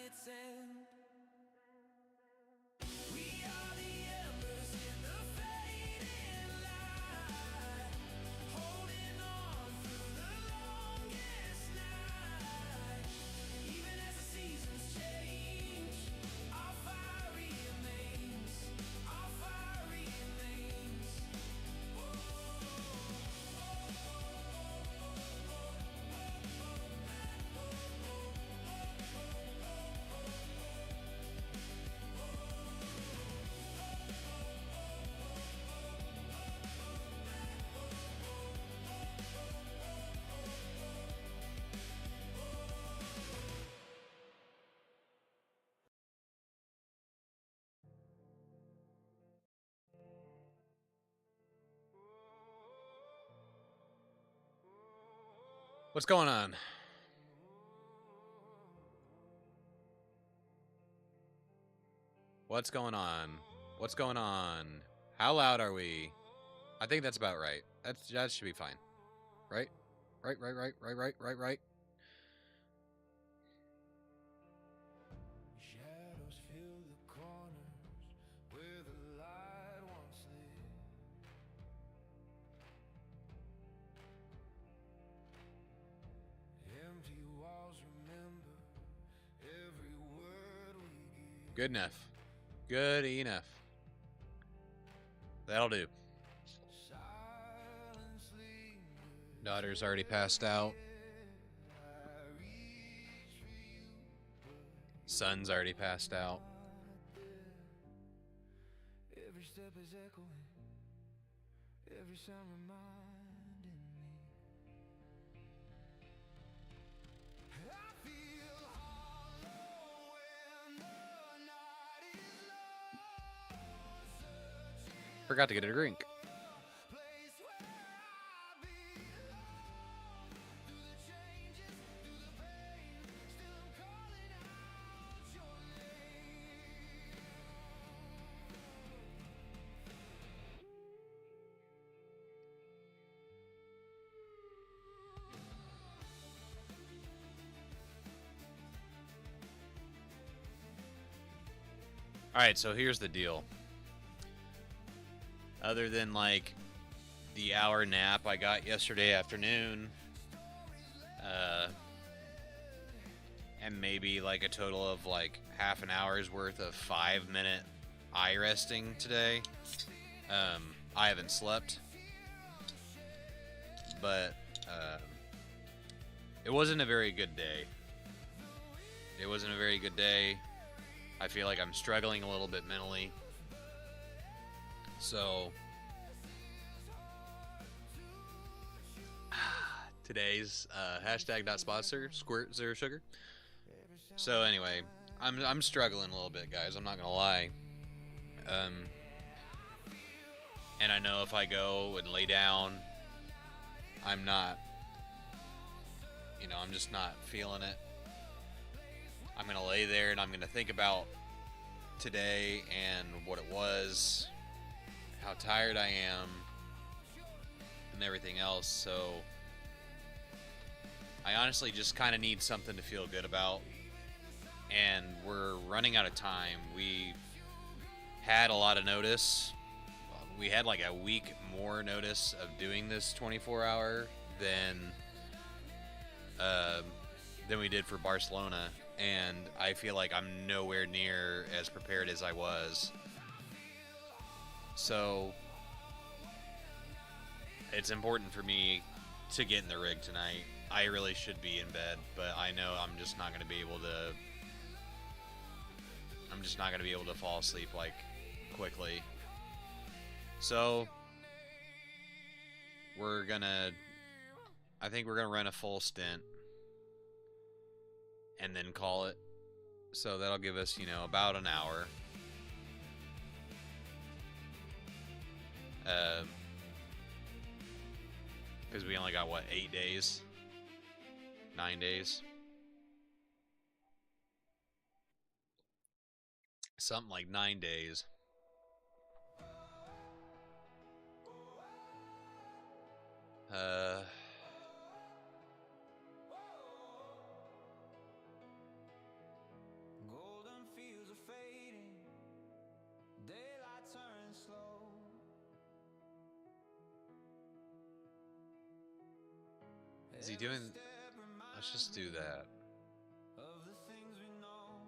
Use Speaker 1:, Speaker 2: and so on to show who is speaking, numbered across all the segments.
Speaker 1: its end. We are the embers in the fading light, holding on through the longest night. Even as the seasons change, our fire remains, our fire remains.
Speaker 2: What's going on? What's going on? What's going on? How loud are we? I think that's about right. That should be fine. Right? Right.
Speaker 1: Shadows fill the corners where the light once lit. Empty walls remember every word we give.
Speaker 2: Good enough. Good enough. That'll do.
Speaker 1: Silence lingers.
Speaker 2: Daughter's already passed out.
Speaker 1: I reach for you,
Speaker 2: Son's already passed out.
Speaker 1: but every step is echoing, every sound reminding me. I feel hollow when the night is low, searching
Speaker 2: Forgot to get a drink.
Speaker 1: place where I belong. Through the changes, through the pain, still I'm calling out your name.
Speaker 2: Alright, so here's the deal. Other than like the hour nap I got yesterday afternoon, and maybe like a total of like half an hour's worth of 5-minute eye resting today, I haven't slept. But it wasn't a very good day. It wasn't a very good day. I feel like I'm struggling a little bit mentally. So today's hashtag not sponsor squirt zero sugar. So anyway, I'm struggling a little bit, guys. I'm not gonna lie. And I know if I go and lay down, I'm not, I'm just not feeling it. I'm gonna lay there and I'm gonna think about today and what it was, how tired I am, and everything else. So I honestly just kind of need something to feel good about, and we're running out of time. We had a lot of notice. We had like a week more notice of doing this 24-hour than we did for Barcelona, and I feel like I'm nowhere near as prepared as I was. So it's important for me to get in the rig tonight. I really should be in bed, but I know I'm just not going to be able to fall asleep like quickly. So I think we're gonna run a full stint and then call it. So that'll give us, about an hour. Because we only got, 8 days? 9 days? Something like 9 days. Is he doing? Let's just do that.
Speaker 1: Of the things we know,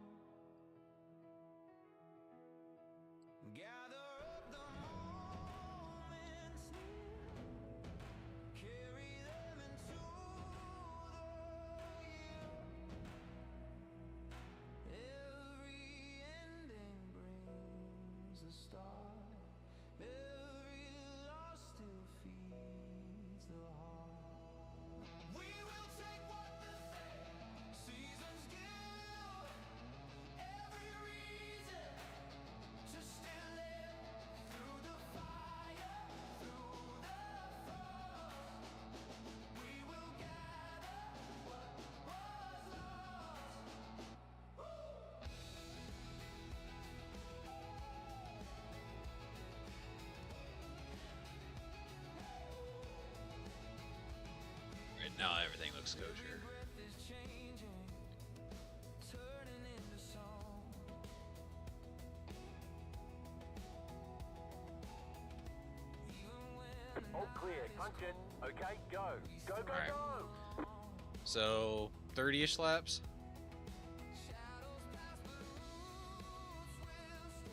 Speaker 1: gather up the moments, carry them into the year. Every ending brings a start. Every loss still feeds the heart. We will take what the seasons give. Every reason to still live through the fire, through the frost. We will gather what was lost.
Speaker 2: Right now, everything looks kosher.
Speaker 1: Breath is changing, turning into song. Even when
Speaker 3: All clear, punch it. Okay, go. Go, go,
Speaker 2: Alright.
Speaker 3: go.
Speaker 2: So 30-ish laps.
Speaker 1: shadows pass, but roots will stay.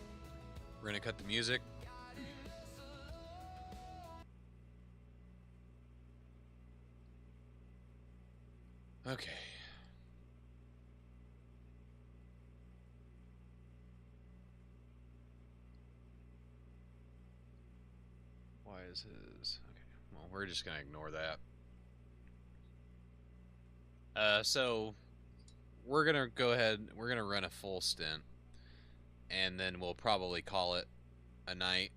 Speaker 2: We're gonna cut the music. Okay. Why is his... Okay, well, we're just gonna ignore that. So we're gonna go ahead, we're gonna run a full stint, and then we'll probably call it a night.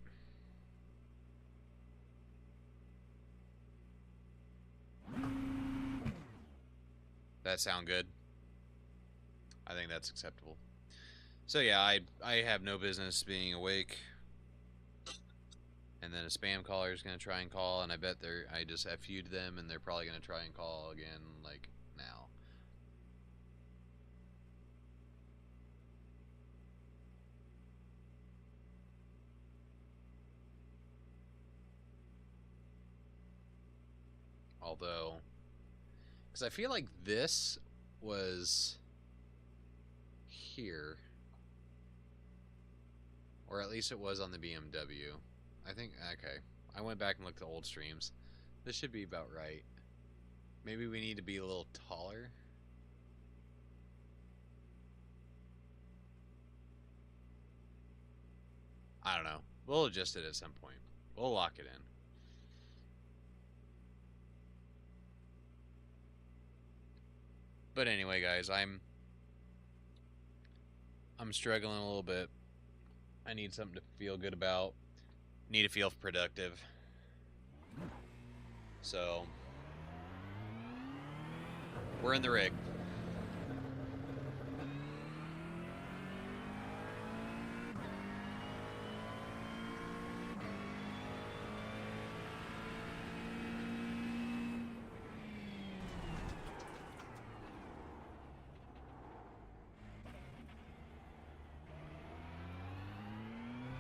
Speaker 2: That sound good? I think that's acceptable. So yeah, I have no business being awake. And then a spam caller is gonna try and call, and I bet I just FU'd them, and they're probably gonna try and call again, like now. Although, because I feel like this was here, or at least it was on the BMW. I think, okay, I went back and looked at old streams. This should be about right. Maybe we need to be a little taller. I don't know. We'll adjust it at some point. We'll lock it in. But anyway, guys, I'm struggling a little bit. I need something to feel good about. Need to feel productive. So we're in the rig.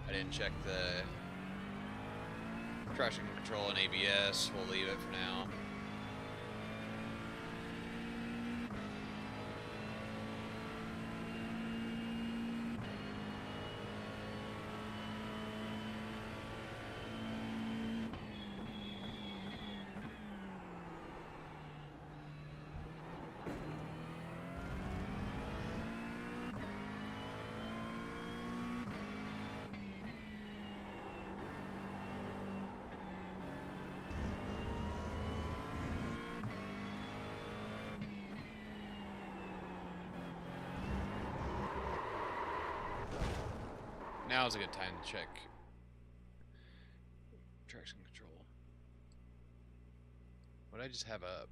Speaker 2: I didn't check the traction control and ABS. We'll leave it for now. Now's a good time to check traction control. Would I just have up?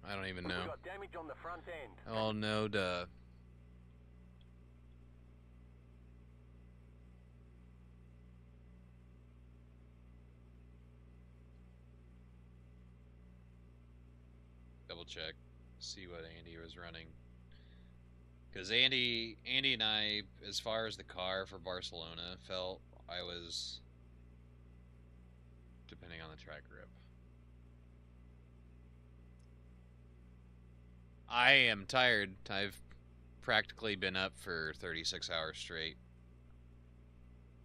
Speaker 2: I don't even know.
Speaker 3: We got damage on the front end.
Speaker 2: Oh no, duh. Double check, see what Andy was running. Because Andy and I, as far as the car for Barcelona, felt I was, depending on the track grip. I am tired. I've practically been up for 36 hours straight.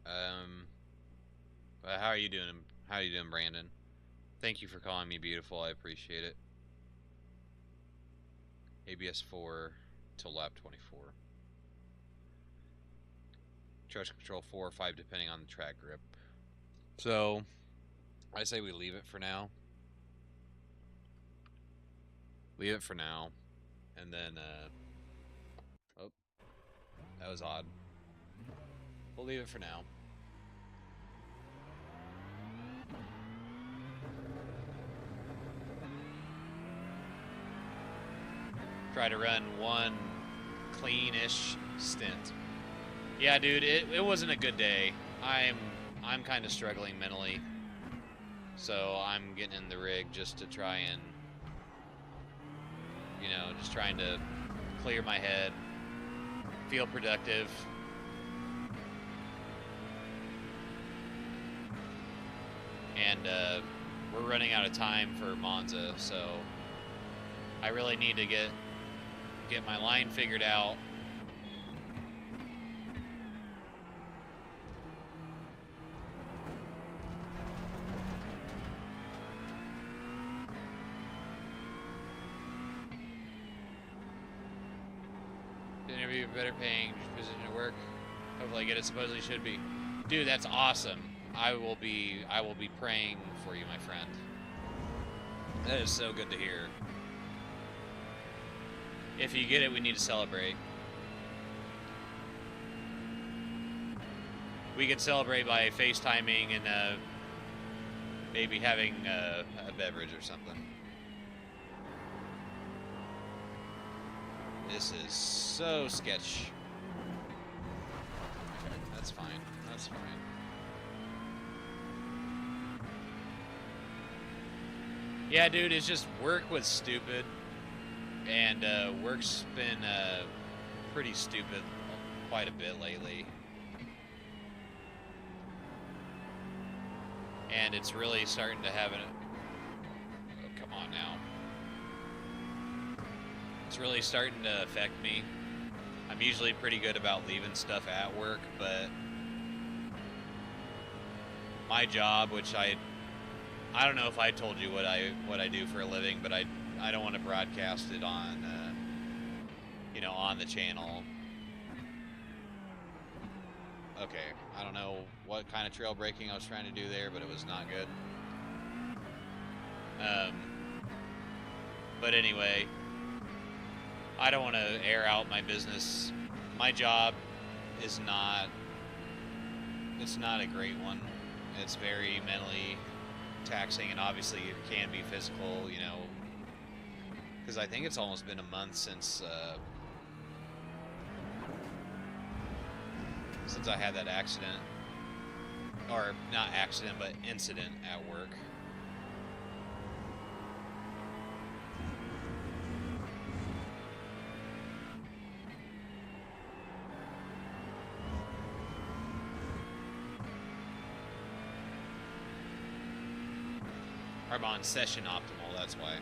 Speaker 2: But how are you doing? How are you doing, Brandon? Thank you for calling me beautiful. I appreciate it. ABS 4 till lap 24. Traction control 4 or 5 depending on the track grip. So, I say we leave it for now. Leave it for now. And then, oh, that was odd. We'll leave it for now. Try to run one clean-ish stint. Yeah, dude, it wasn't a good day. I'm kind of struggling mentally. So I'm getting in the rig just to try and, you know, just trying to clear my head, feel productive. And we're running out of time for Monza, so I really need to get my line figured out. The interview better paying position at work. Hopefully I get it. Supposedly should be. Dude, that's awesome. I will be praying for you, my friend. That is so good to hear. If you get it, we need to celebrate. We could celebrate by FaceTiming and maybe having a beverage or something. This is so sketch. Okay, that's fine. That's fine. Yeah, dude, it's just work was stupid. And work's been pretty stupid quite a bit lately. And it's really starting to have oh, come on now. It's really starting to affect me. I'm usually pretty good about leaving stuff at work, but my job, which I don't know if I told you what I do for a living, but I don't want to broadcast it on, you know, on the channel. Okay, I don't know what kind of trail braking I was trying to do there, but it was not good. But anyway, I don't want to air out my business. My job is not, it's not a great one. It's very mentally taxing, and obviously it can be physical, you know, because I think it's almost been a month since I had that accident, or not accident, but incident at work. I'm on session optimal, that's why.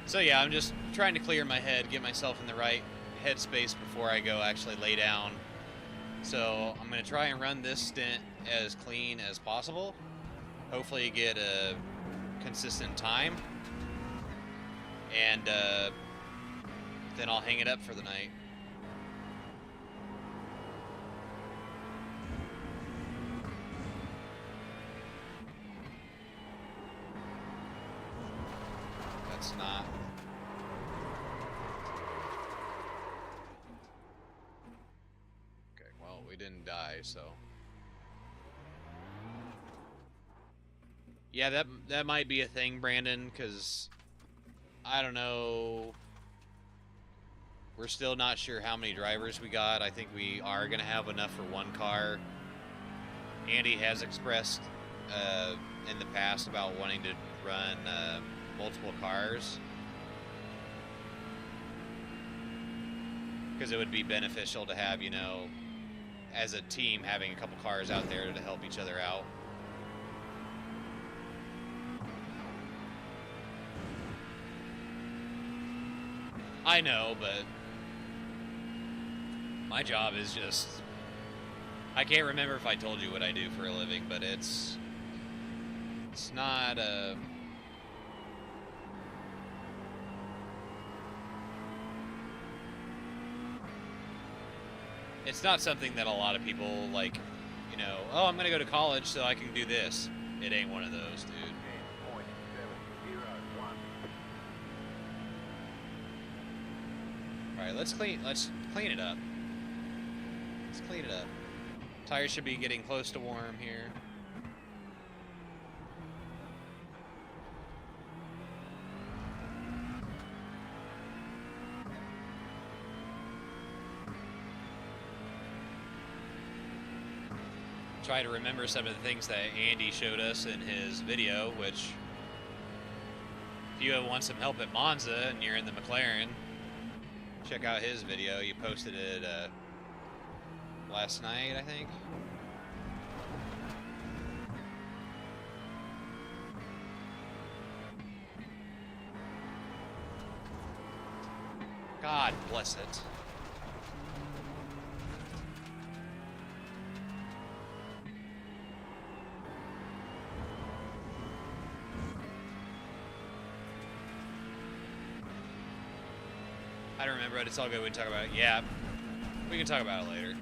Speaker 2: So yeah, I'm just trying to clear my head, get myself in the right headspace before I go actually lay down. So I'm going to try and run this stint as clean as possible. Hopefully get a consistent time. And then I'll hang it up for the night. That's not... Okay, well, we didn't die, so... Yeah, that might be a thing, Brandon, because... I don't know. We're still not sure how many drivers we got. I think we are going to have enough for one car. Andy has expressed in the past about wanting to run multiple cars, because it would be beneficial to have, you know, as a team, having a couple cars out there to help each other out. I know, but my job is just... I can't remember if I told you what I do for a living, but it's not a... It's not something that a lot of people, like, you know, oh, I'm going to go to college so I can do this. It ain't one of those, dude. Alright, let's clean it up. Let's clean it up. Tires should be getting close to warm here. Try to remember some of the things that Andy showed us in his video, which if you want some help at Monza and you're in the McLaren, check out his video. You posted it last night, I think. God bless it. I don't remember it. It's all good. We can talk about it. Yeah, we can talk about it later.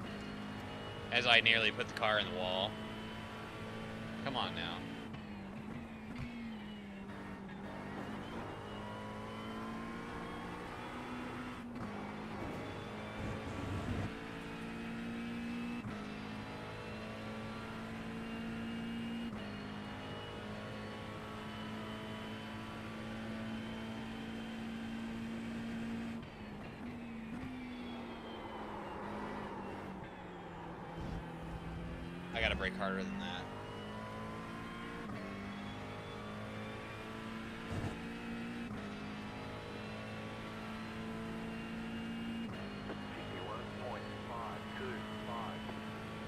Speaker 2: As I nearly put the car in the wall. Come on now. I gotta brake harder than that.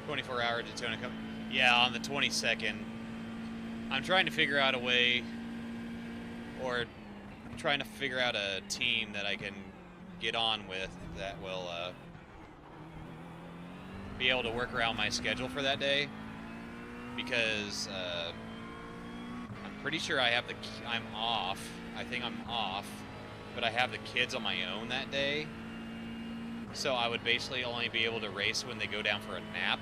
Speaker 2: "24-hour Daytona Cup." Yeah, on the 22nd. I'm trying to figure out a way, or trying to figure out a team that I can get on with that will be able to work around my schedule for that day, because I'm pretty sure I have I'm off. I think I'm off, but I have the kids on my own that day, so I would basically only be able to race when they go down for a nap,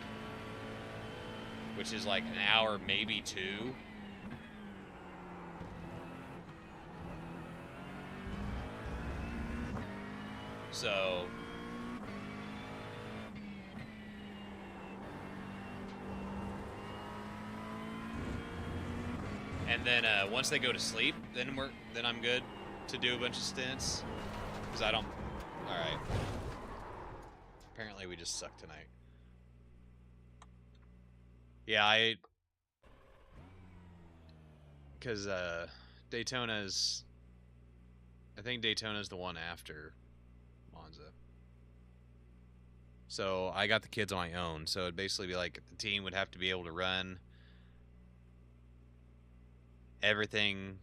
Speaker 2: which is like an hour, maybe two. So and then once they go to sleep, then I'm good to do a bunch of stints, because I don't... Alright. Apparently we just suck tonight. Yeah, because Daytona's... I think Daytona's the one after Monza. So I got the kids on my own, so it'd basically be like the team would have to be able to run everything.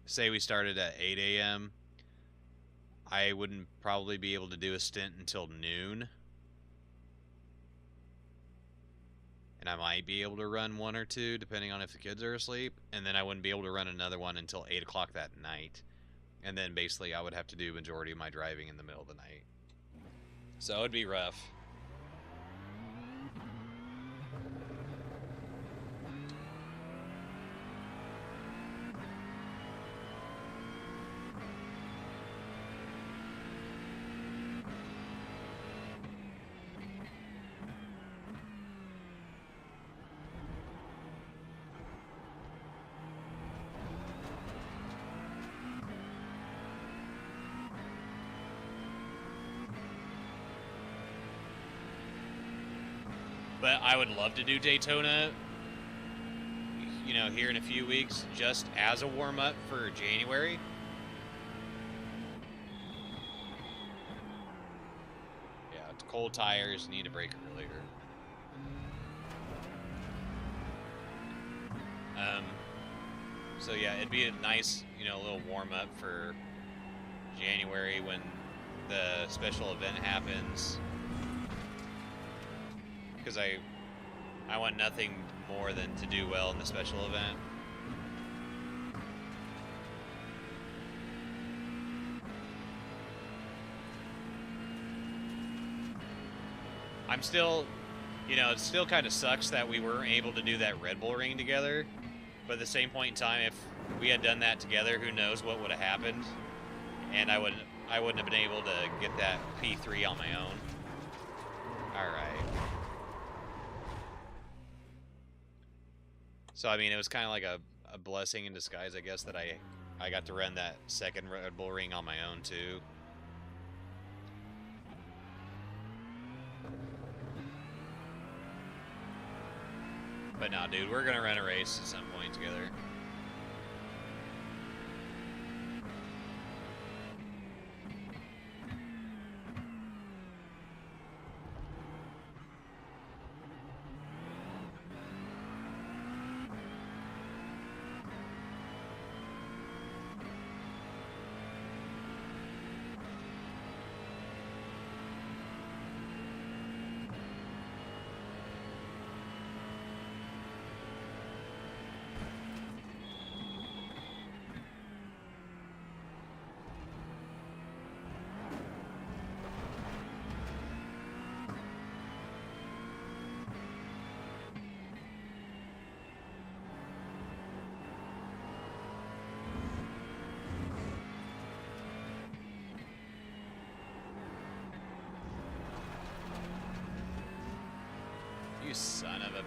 Speaker 2: Say we started at 8 a.m. I wouldn't probably be able to do a stint until noon. And I might be able to run one or two, depending on if the kids are asleep. And then I wouldn't be able to run another one until 8 o'clock that night. And then basically I would have to do majority of my driving in the middle of the night. So it would be rough. But I would love to do Daytona, you know, here in a few weeks, just as a warm-up for January. Yeah, it's cold tires, need a break earlier. So yeah, it'd be a nice, you know, little warm-up for January when the special event happens. Because I want nothing more than to do well in the special event. I'm still, you know, it still kind of sucks that we weren't able to do that Red Bull Ring together. But at the same point in time, if we had done that together, who knows what would have happened. And I wouldn't have been able to get that P3 on my own. Alright. So, I mean, it was kind of like a blessing in disguise, I guess, that I got to run that second Red Bull Ring on my own, too. But no, dude, we're going to run a race at some point together. You son of a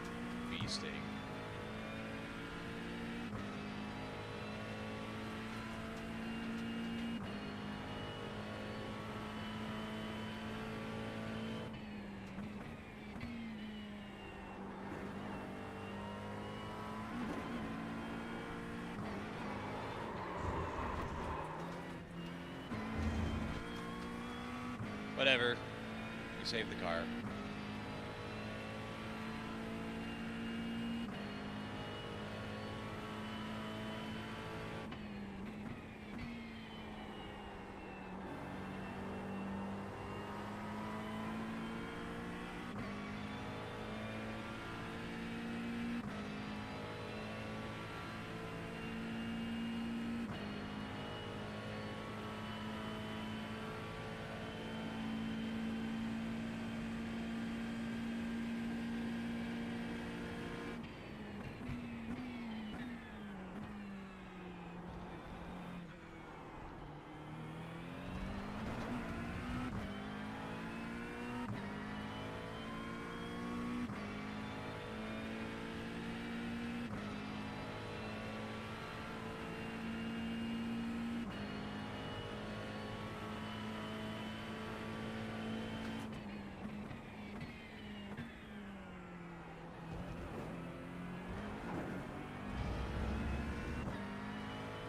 Speaker 2: bee sting. Whatever. You saved the car.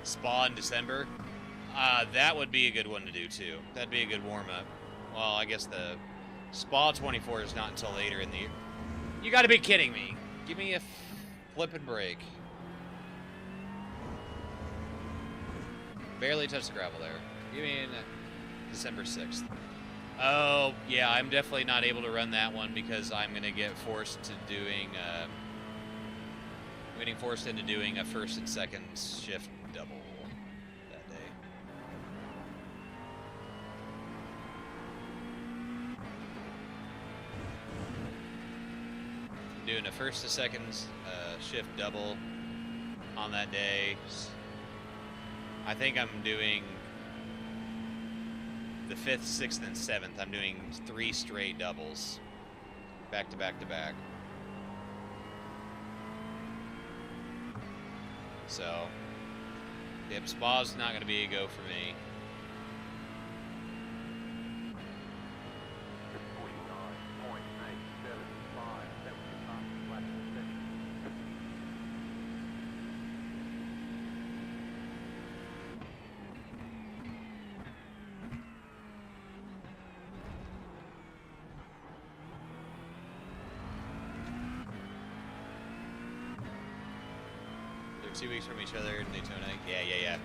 Speaker 2: Spa in December, that would be a good one to do too. That'd be a good warm-up. Well, I guess the Spa 24 is not until later in the year. You gotta be kidding me. Give me a flippin' break. Barely touched the gravel there. Give me December 6th. Oh, yeah, I'm definitely not able to run that one because I'm going to get forced to doing, I'm getting forced into doing a first and second shift double that day. I'm doing a first to second shift double on that day. I think I'm doing the 5th, 6th, and 7th. I'm doing 3 straight doubles, back to back to back. So, yep, Spa's not going to be a go for me. They're 2 weeks from each other in Daytona. Yeah.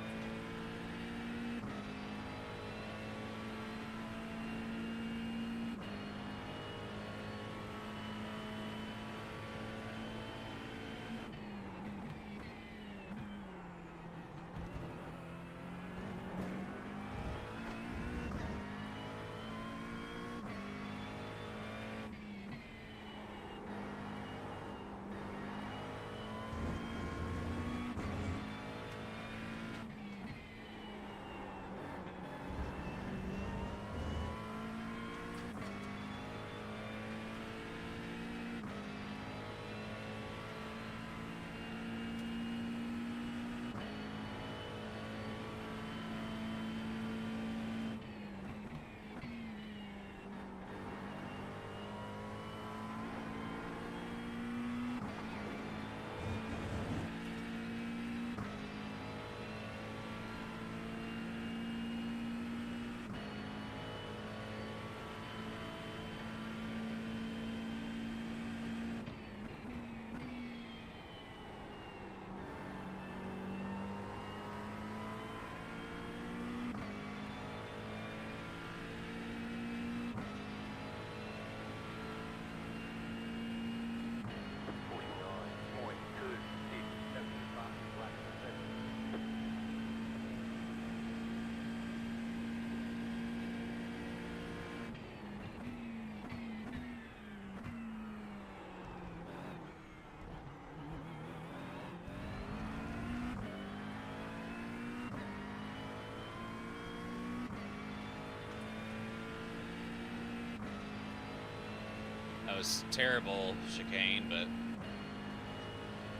Speaker 2: That was terrible chicane, but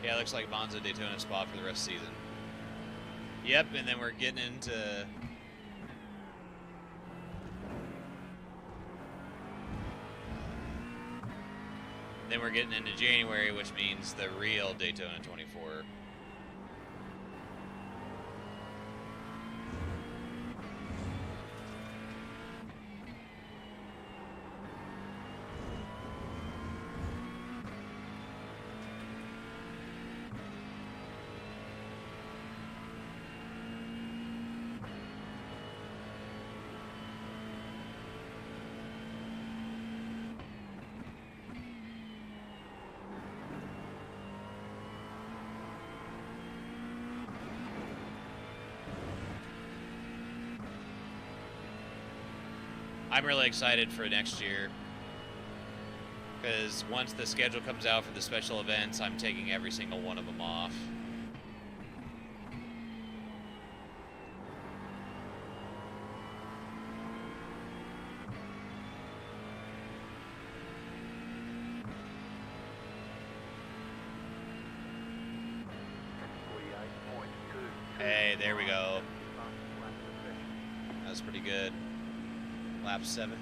Speaker 2: yeah, it looks like Monza, Daytona, Spa for the rest of the season. Yep, and then we're getting into January, which means the real Daytona 24. I'm really excited for next year because once the schedule comes out for the special events, I'm taking every single one of them off. Hey, there we go. That was pretty good. Lap 7.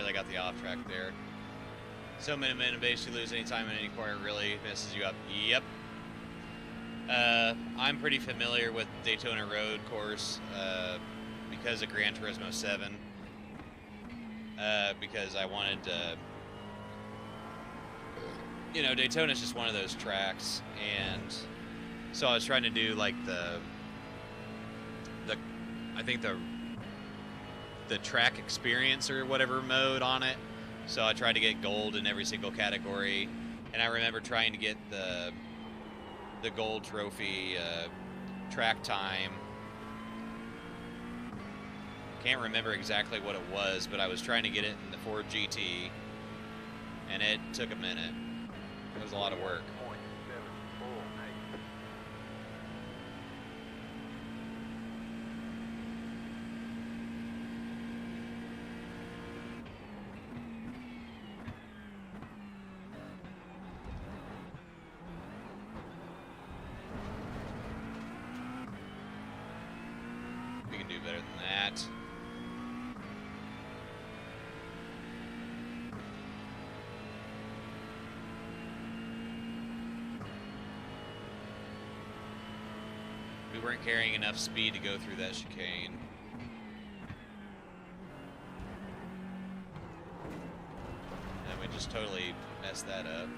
Speaker 2: barely got the off track there. So minimum base, you lose any time in any corner, it really messes you up. Yep. I'm pretty familiar with Daytona Road course because of Gran Turismo 7. Because I wanted to, you know, Daytona's just one of those tracks, and so I was trying to do like I think the track experience or whatever mode on it. So I tried to get gold in every single category, and I remember trying to get the gold trophy track time. Can't remember exactly what it was, but I was trying to get it in the Ford GT, and it took a minute. It was a lot of work. We can do better than that. We weren't carrying enough speed to go through that chicane. And we just totally messed that up.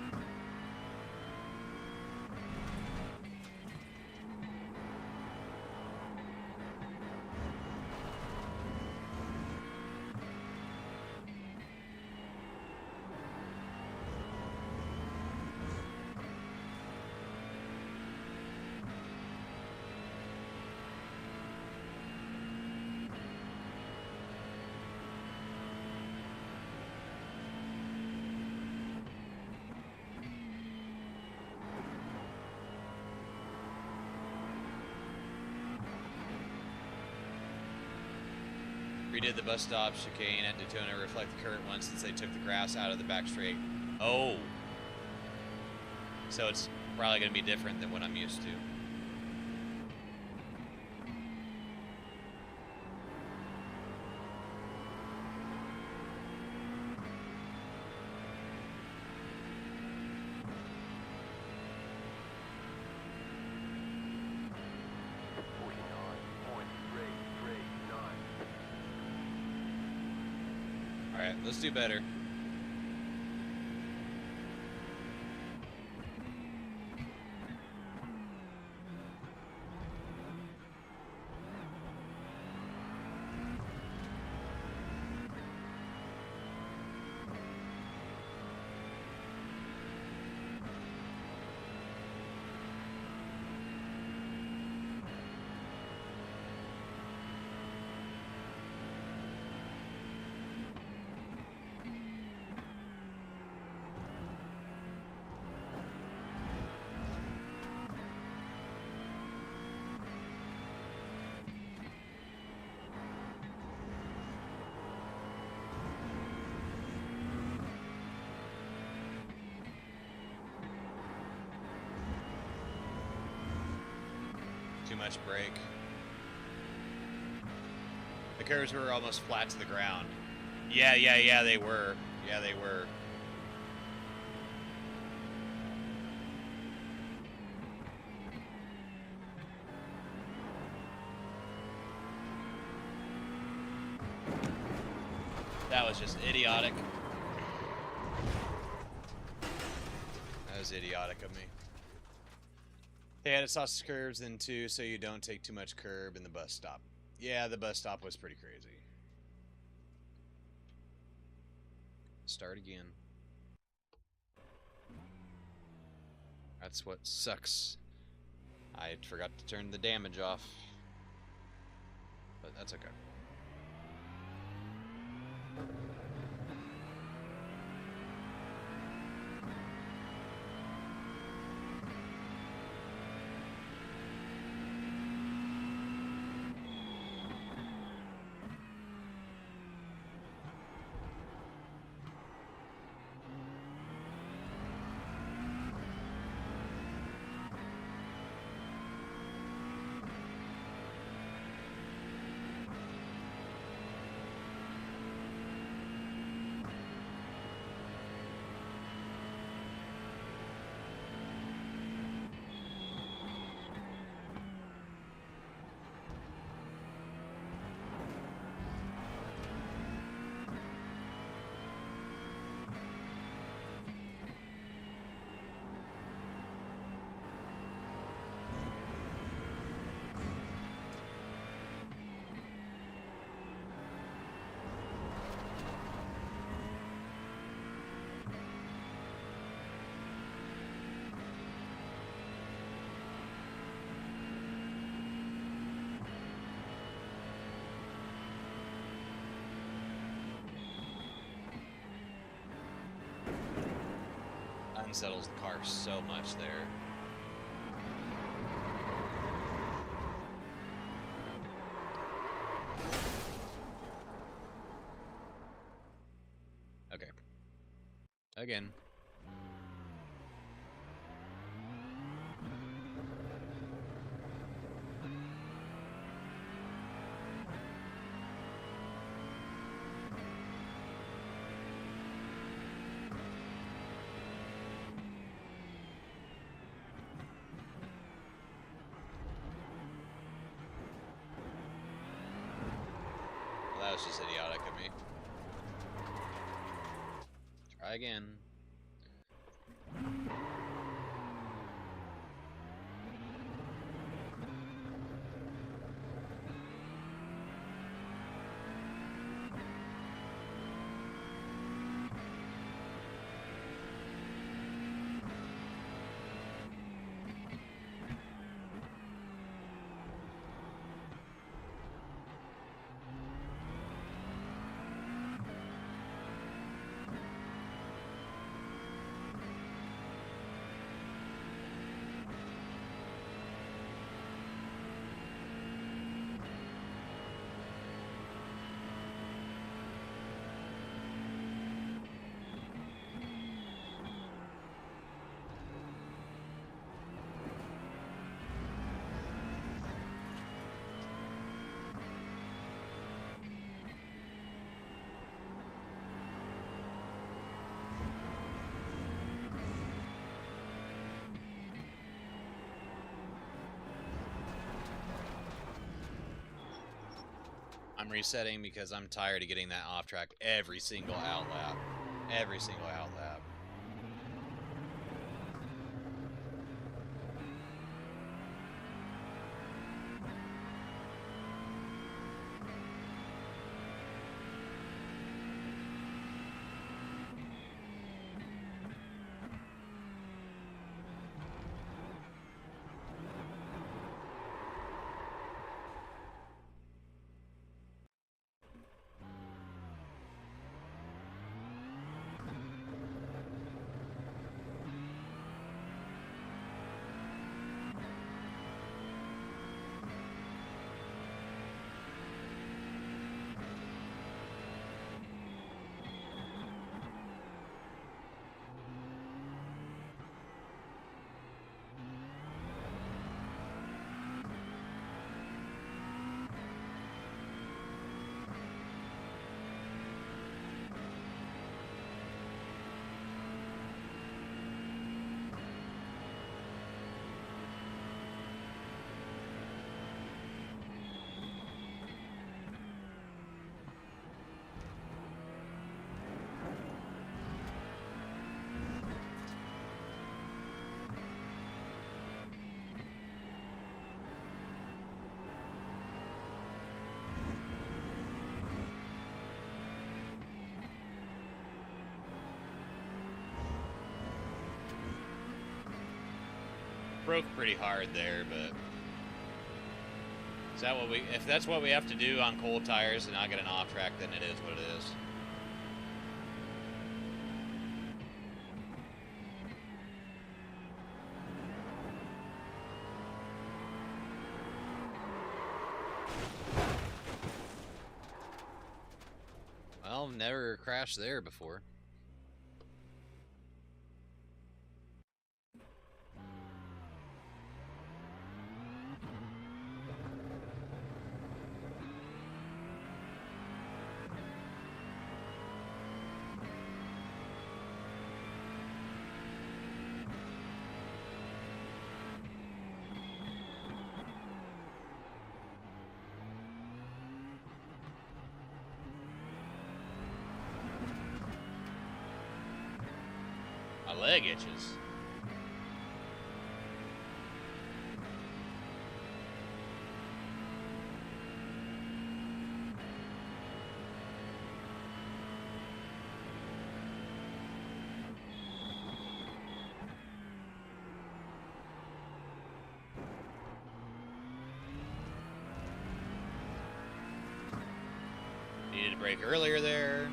Speaker 2: Redid the bus stop chicane at Daytona to reflect the current one since they took the grass out of the back straight. Oh! So it's probably going to be different than what I'm used to. Alright, let's do better. Too much brake. The curves were almost flat to the ground. Yeah, they were. Yeah, they were. That was just idiotic. That was idiotic of me. They added sausage curves in too, so you don't take too much curb in the bus stop. Yeah, the bus stop was pretty crazy. Start again. That's what sucks. I forgot to turn the damage off. But that's okay. settles the car so much there. Okay. Again. That was just idiotic of me. Try again. I'm resetting because I'm tired of getting that off track every single outlap. Every single outlap. Broke pretty hard there, but is that what we? If that's what we have to do on cold tires and not get an off track, then it is what it is. Well, never crashed there before. My leg itches. Needed to brake earlier there.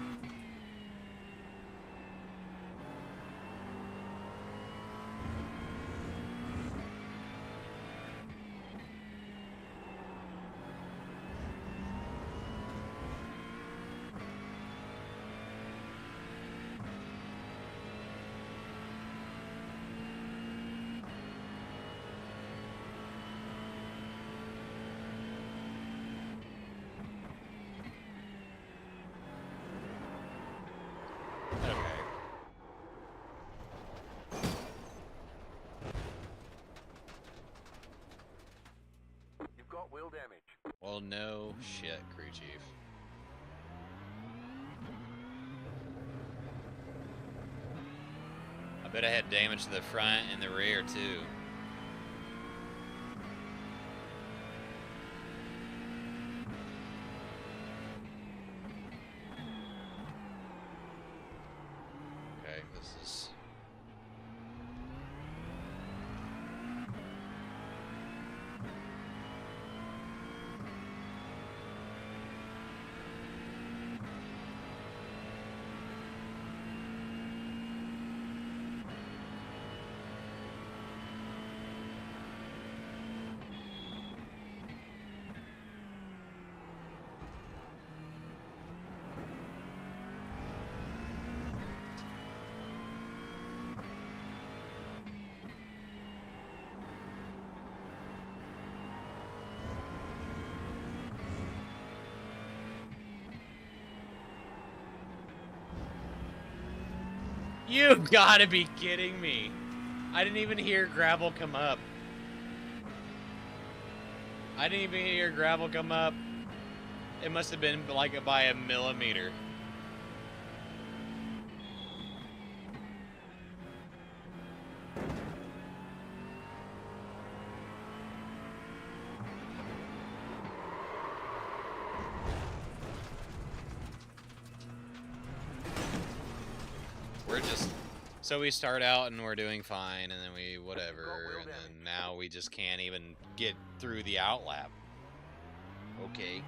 Speaker 3: damage.
Speaker 2: Well, no shit, crew chief. I bet I had damage to the front and the rear too. Okay, this is... You gotta be kidding me. I didn't even hear gravel come up. I didn't even hear gravel come up. It must have been like by a millimeter. We're just... So we start out and we're doing fine, and then we whatever, and then now we just can't even get through the outlap. Okay.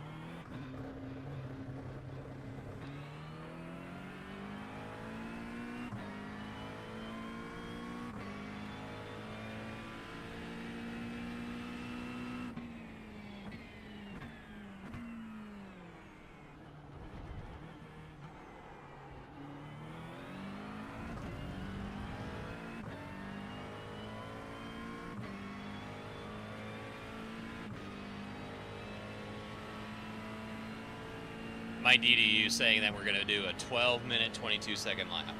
Speaker 2: My DDU saying that we're going to do a 12-minute, 22-second lap.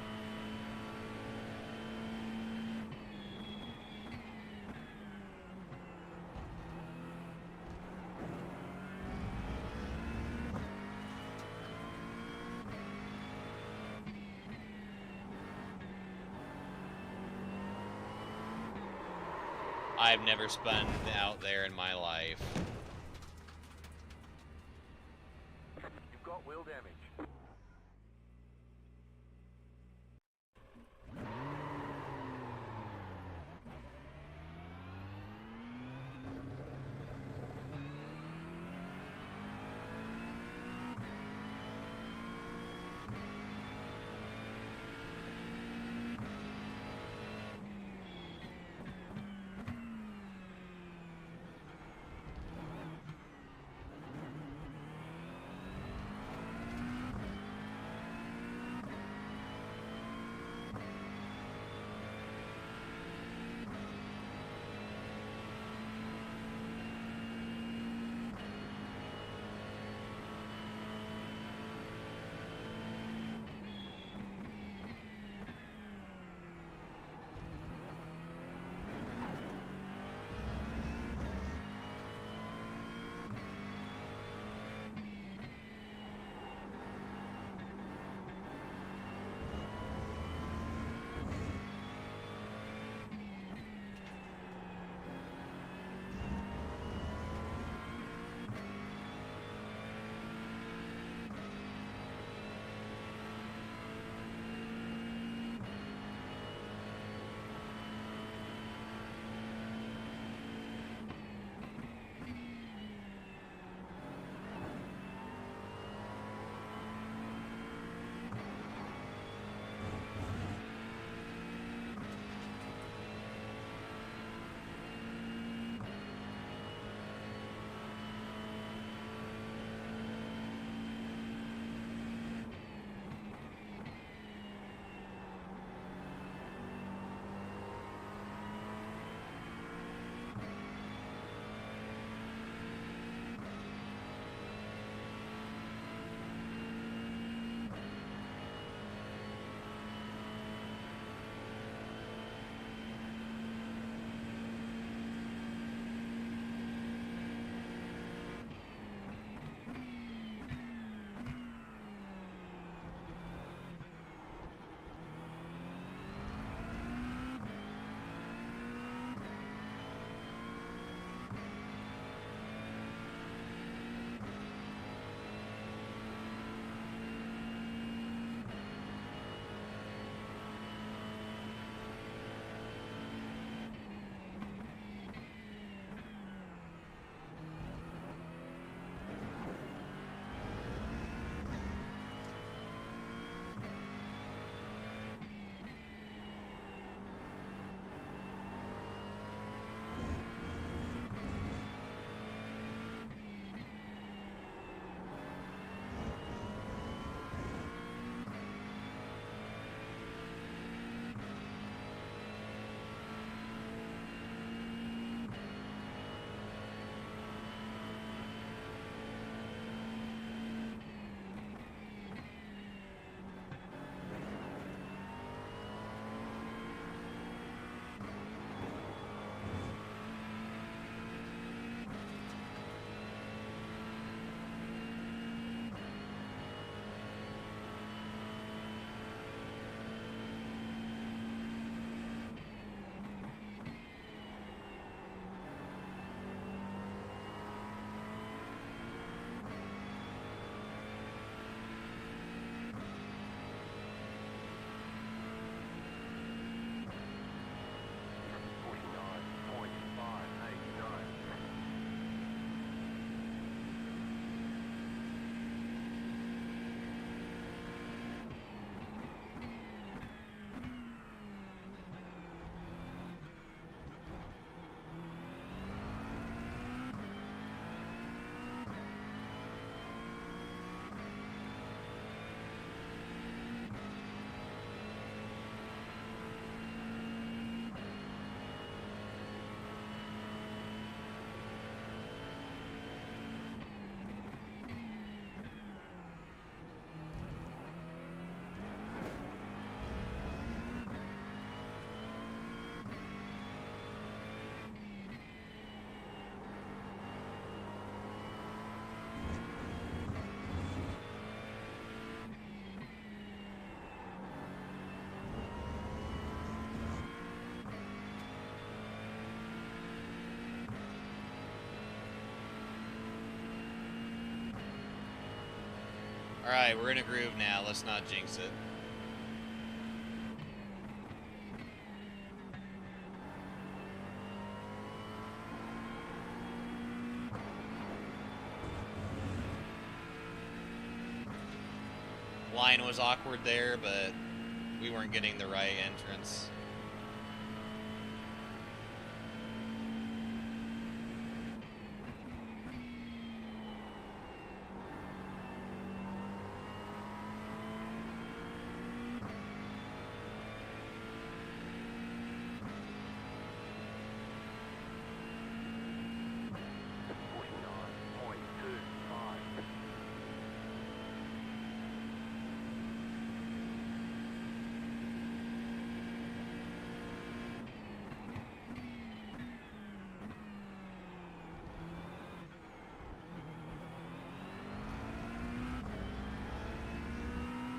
Speaker 2: I've never spun out there in my life.
Speaker 3: You've got wheel damage.
Speaker 2: Alright, we're in a groove now. Let's not jinx it. Line was awkward there, but we weren't getting the right entrance.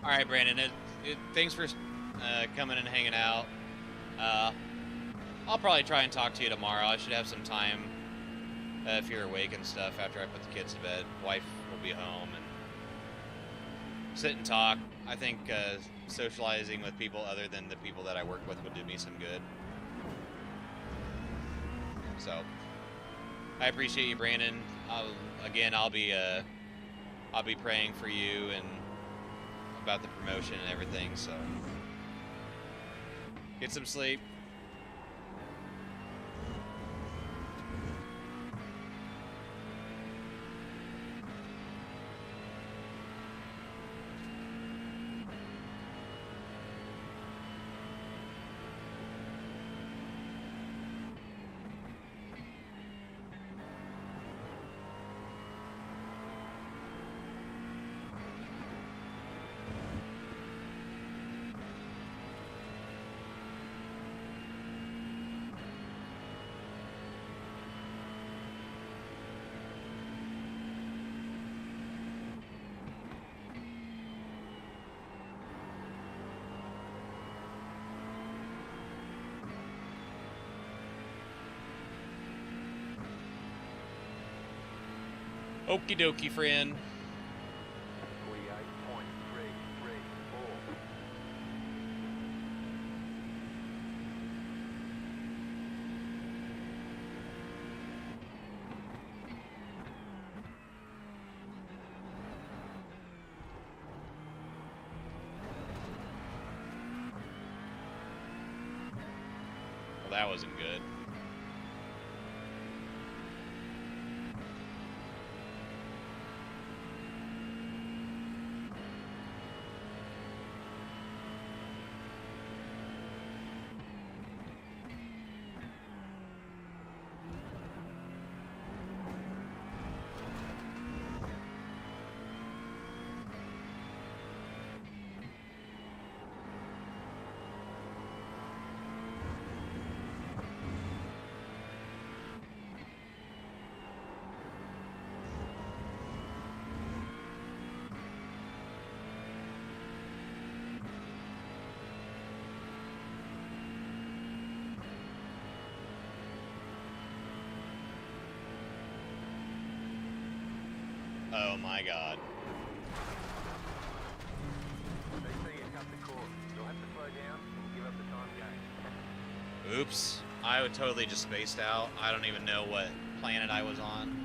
Speaker 2: All right, Brandon. Thanks for coming and hanging out. I'll probably try and talk to you tomorrow. I should have some time if you're awake and stuff after I put the kids to bed. Wife will be home and sit and talk. I think socializing with people other than the people that I work with would do me some good. So I appreciate you, Brandon. I'll be praying for you and about the promotion and everything, so get some sleep. Okie dokie, friend.
Speaker 3: 48.334.
Speaker 2: Well, that wasn't good. Oh my god.
Speaker 3: They see you cut the course. You'll have to slow down and give up the time gain.
Speaker 2: Oops. I would totally just spaced out. I don't even know what planet I was on.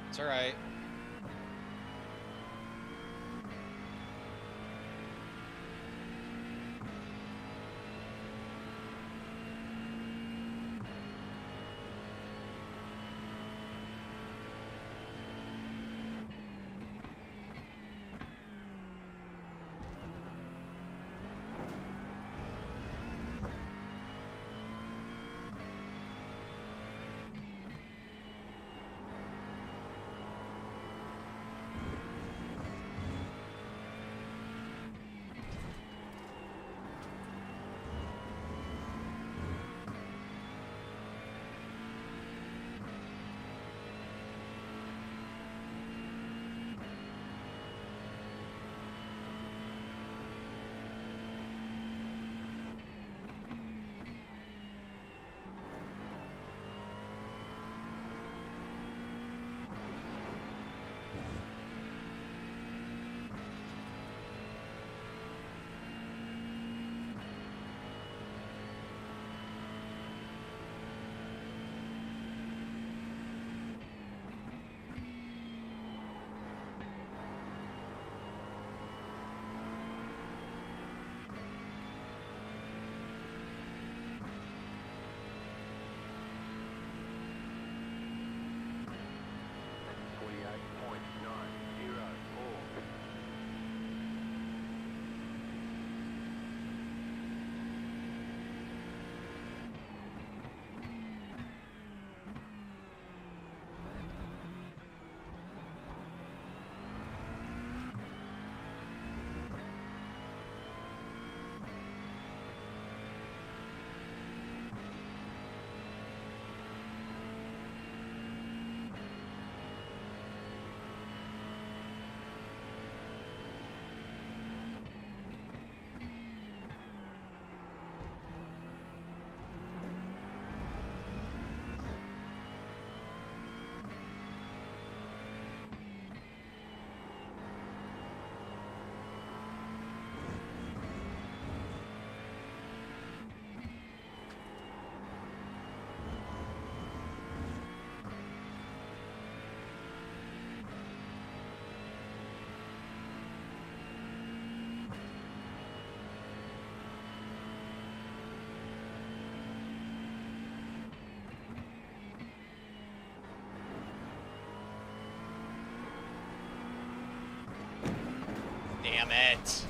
Speaker 2: It's alright. Damn it.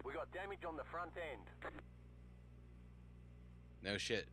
Speaker 3: We got damage on the front end.
Speaker 2: No shit.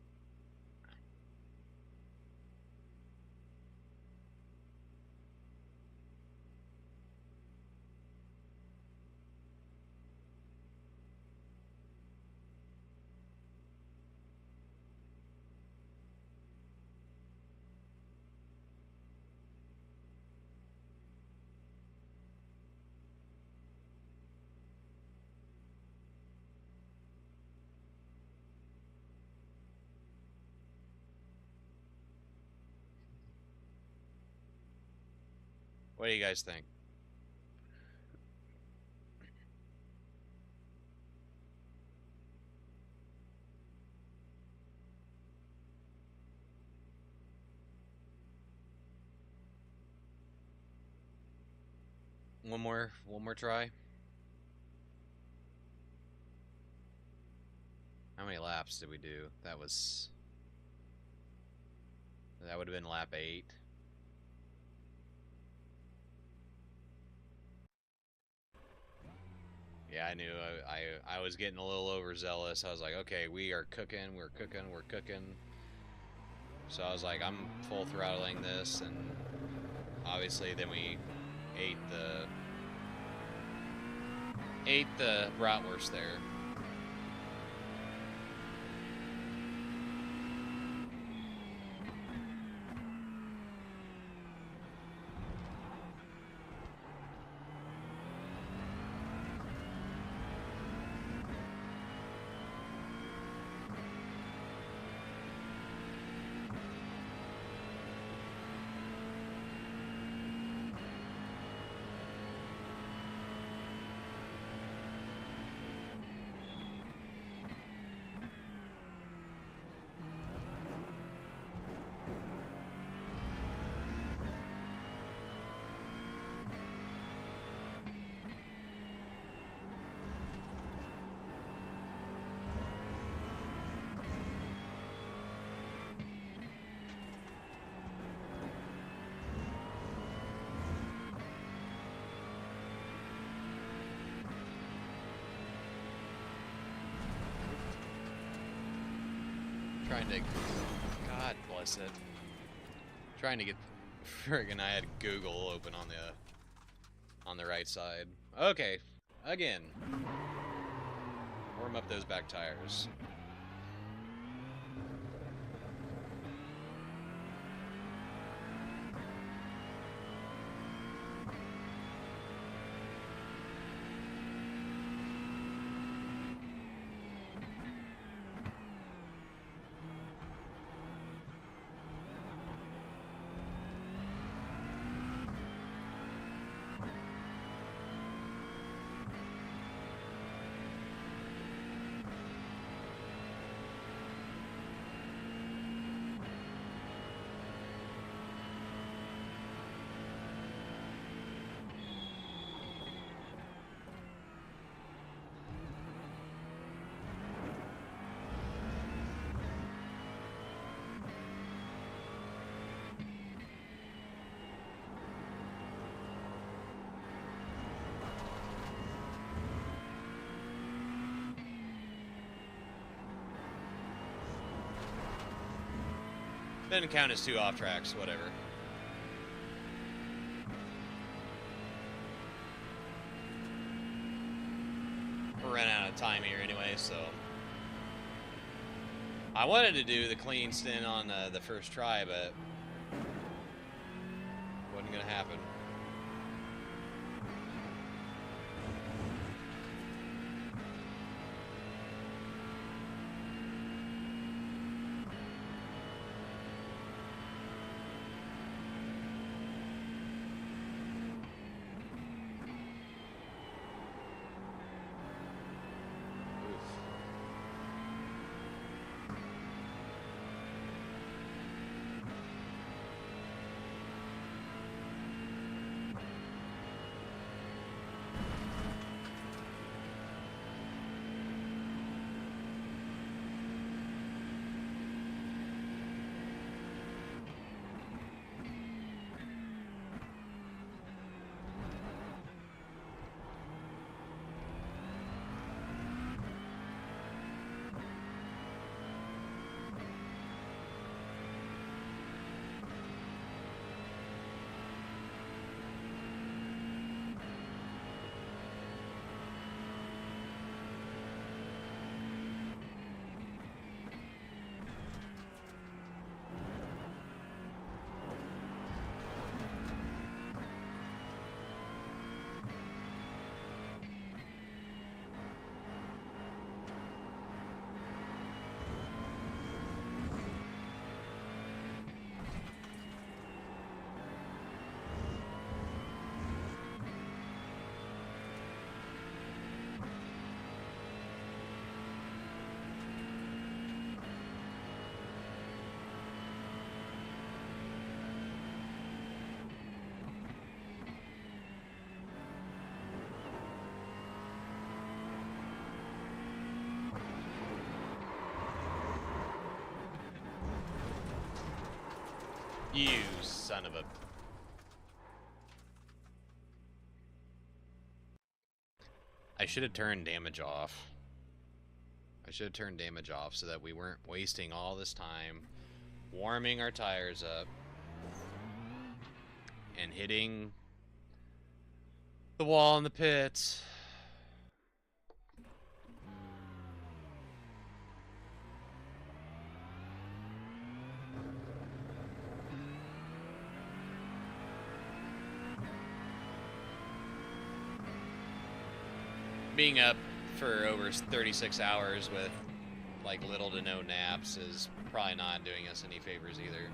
Speaker 2: What do you guys think? One more try. How many laps did we do? That would have been lap 8. Yeah, I knew I was getting a little overzealous. I was like, okay, we are cooking, we're cooking. So I was like, I'm full throttling this, and obviously then we ate the bratwurst there. Trying to, God bless it. Trying to get, friggin' I had Google open on the right side. Okay, again. Warm up those back tires. Doesn't count as 2 off tracks, whatever. We're running out of time here anyway, so. I wanted to do the clean stint on the first try, but wasn't gonna happen. You son of a... I should have turned damage off. I should have turned damage off so that we weren't wasting all this time warming our tires up and hitting the wall in the pits. Being up for over 36 hours with like little to no naps is probably not doing us any favors either.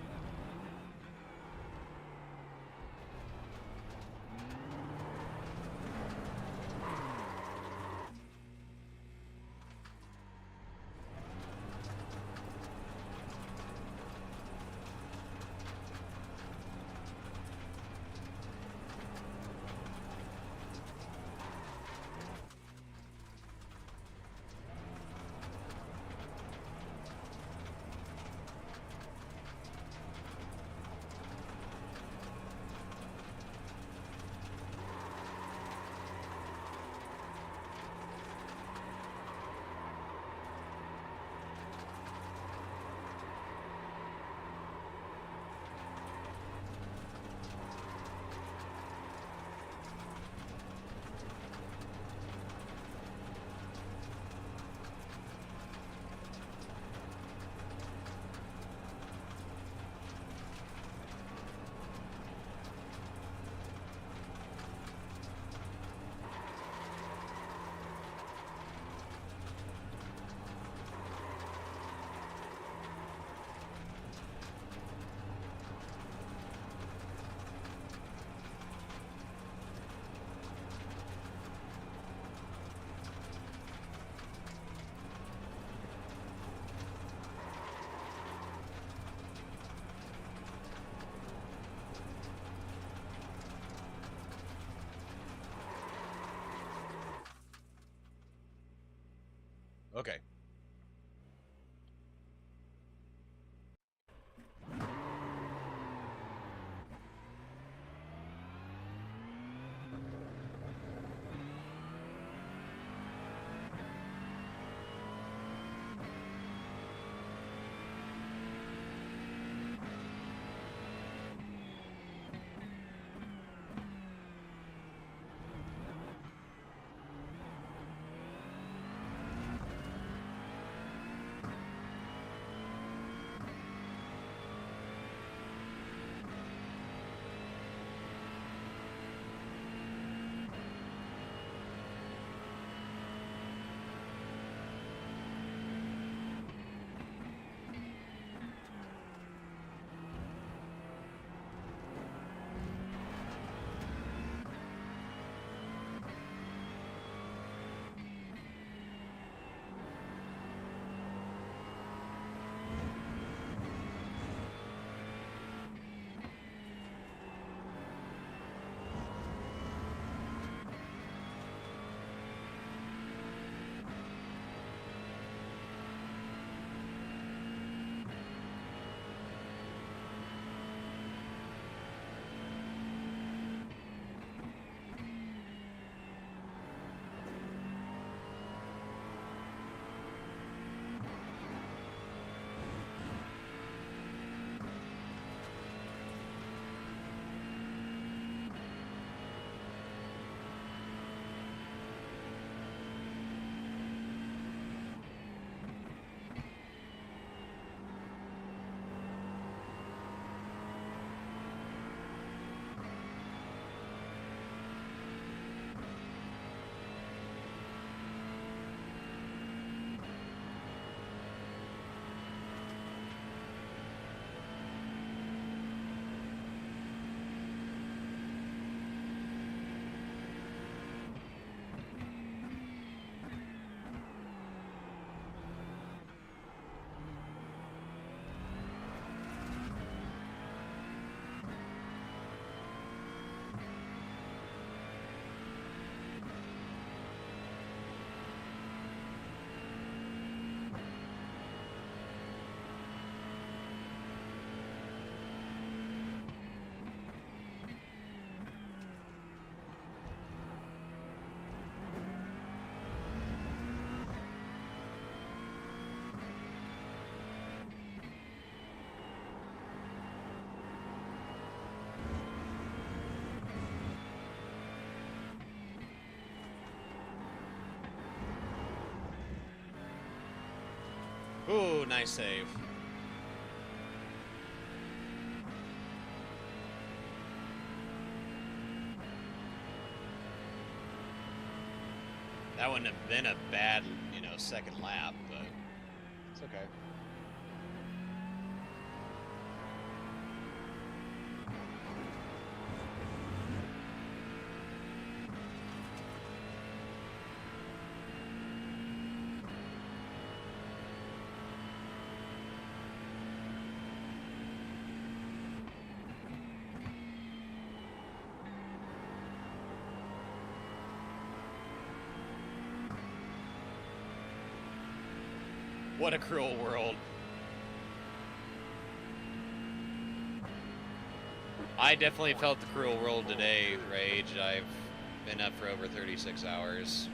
Speaker 2: Okay. Ooh, nice save. That wouldn't have been a bad, second lap, but it's okay. What a cruel world. I definitely felt the cruel world today, Rage. I've been up for over 36 hours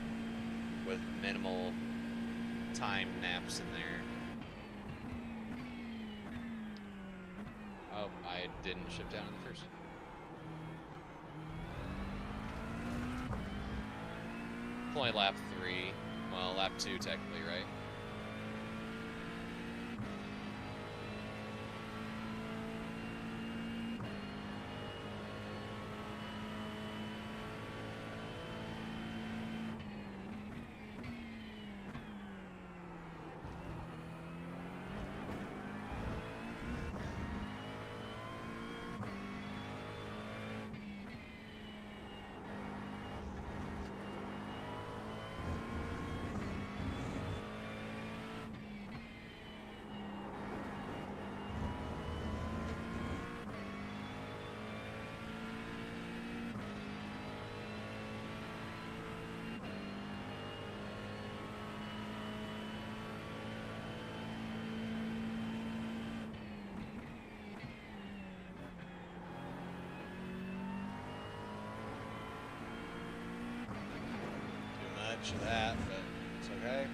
Speaker 2: with minimal time naps in there. Oh, I didn't ship down in the first. It's only lap 3. Well, lap 2 technically, right? much of that, but it's okay.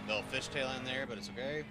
Speaker 2: Little fishtail in there, but it's okay.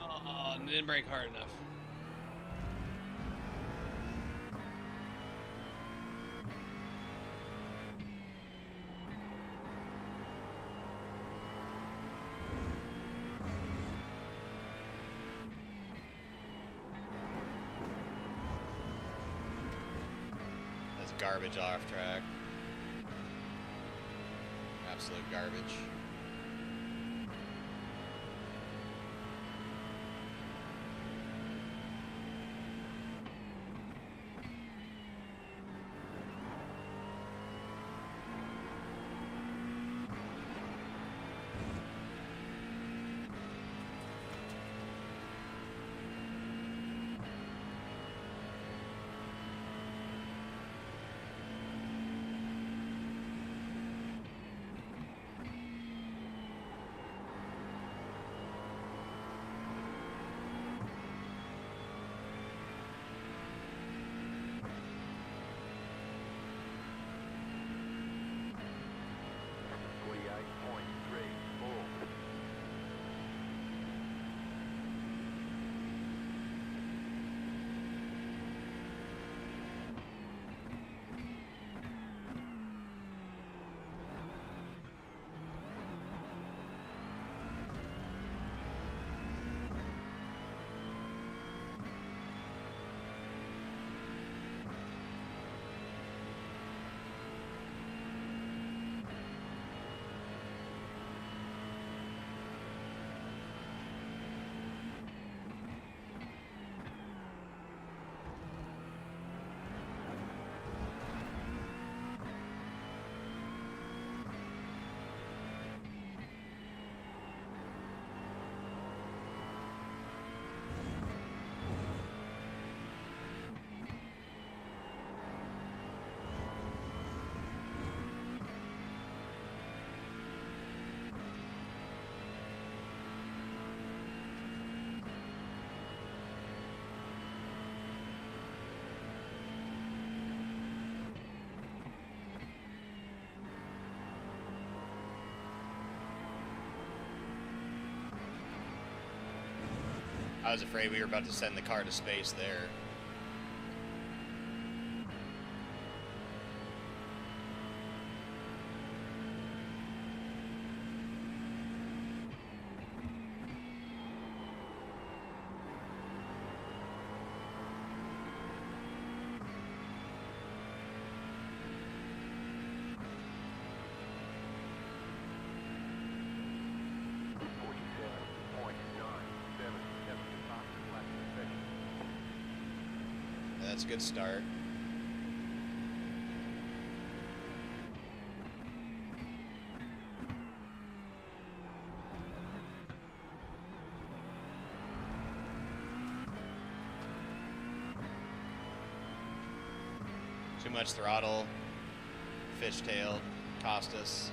Speaker 4: Oh, didn't brake hard enough.
Speaker 2: That's garbage off track. Absolute garbage. I was afraid we were about to send the car to space there. That's a good start. Too much throttle, fishtailed, cost us.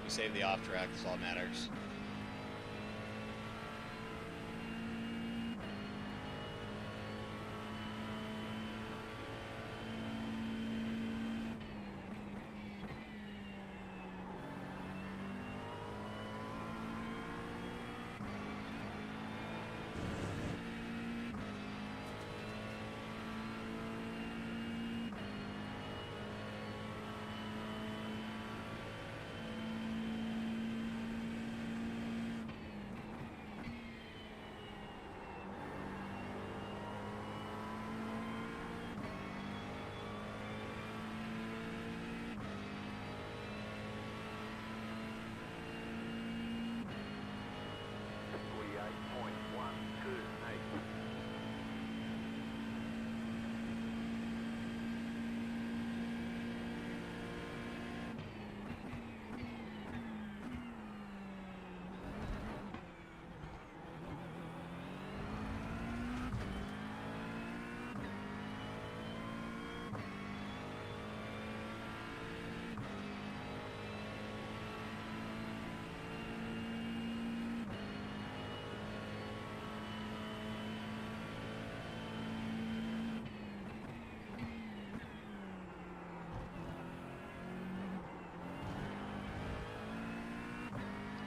Speaker 2: We save the off track, that's all that matters.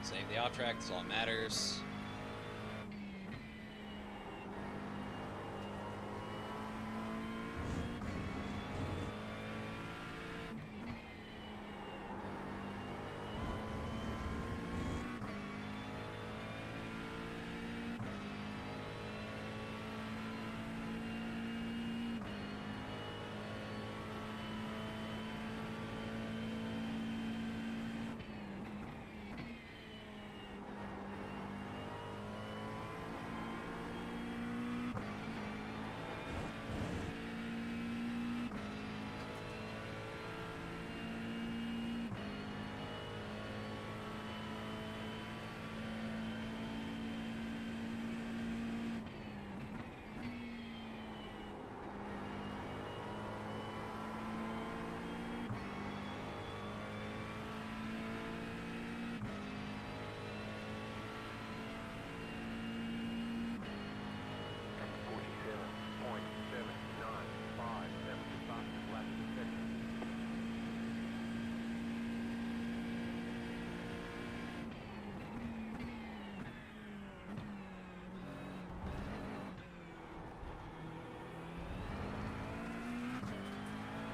Speaker 2: Save the off track, that's all that matters.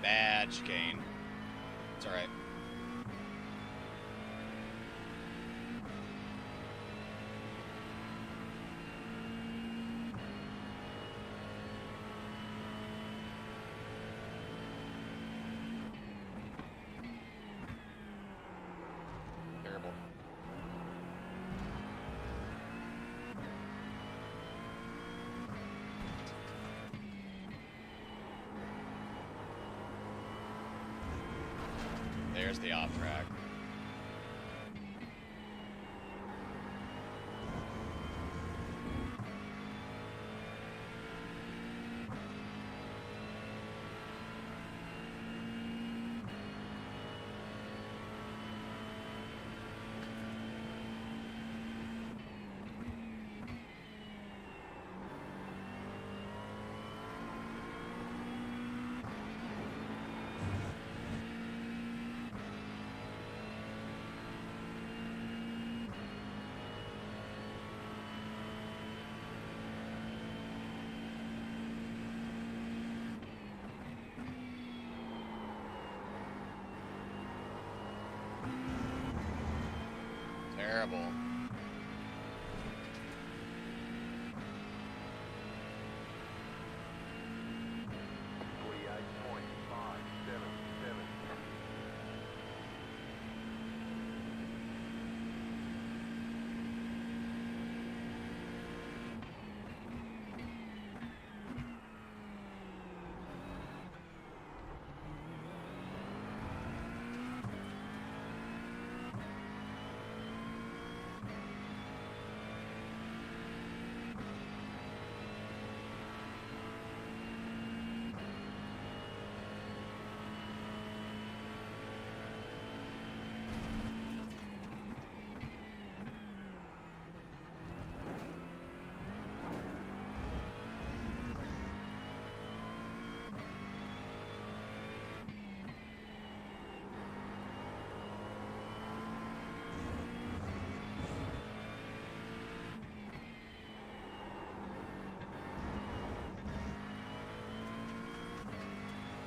Speaker 2: Bad chicane. It's alright. Terrible. There's the off track. terrible.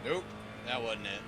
Speaker 2: Nope, that wasn't it.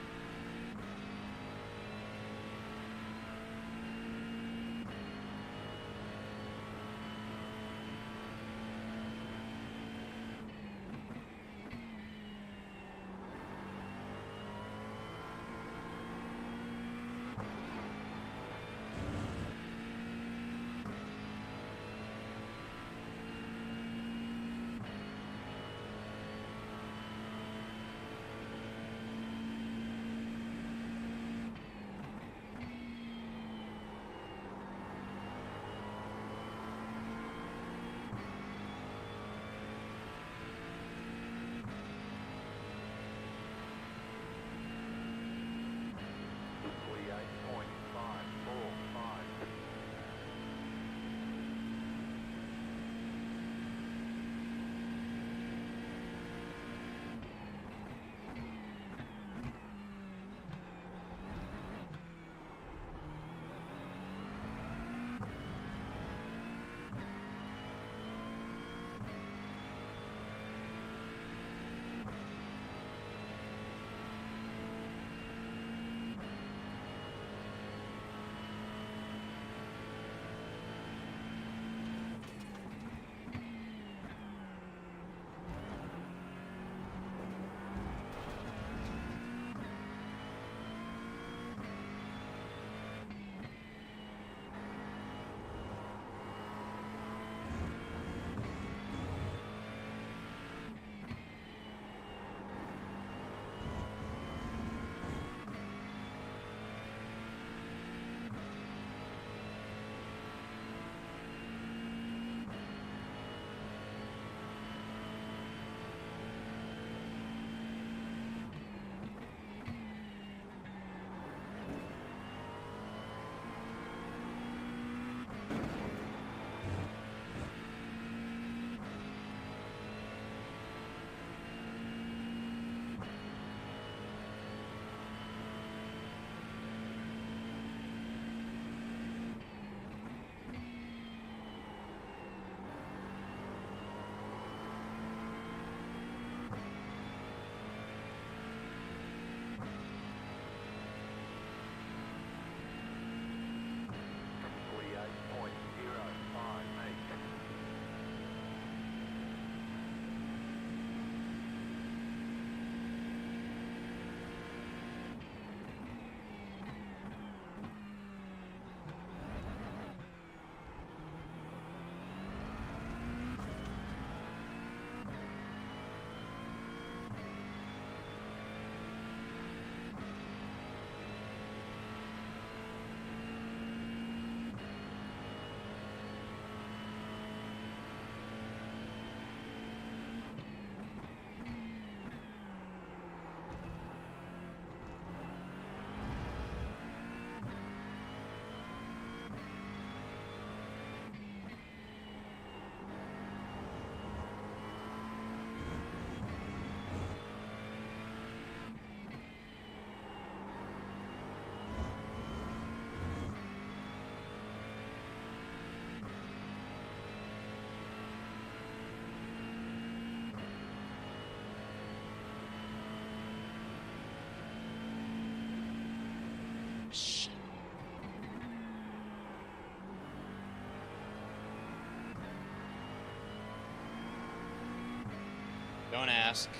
Speaker 4: Don't ask.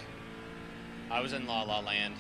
Speaker 4: I was in La La Land.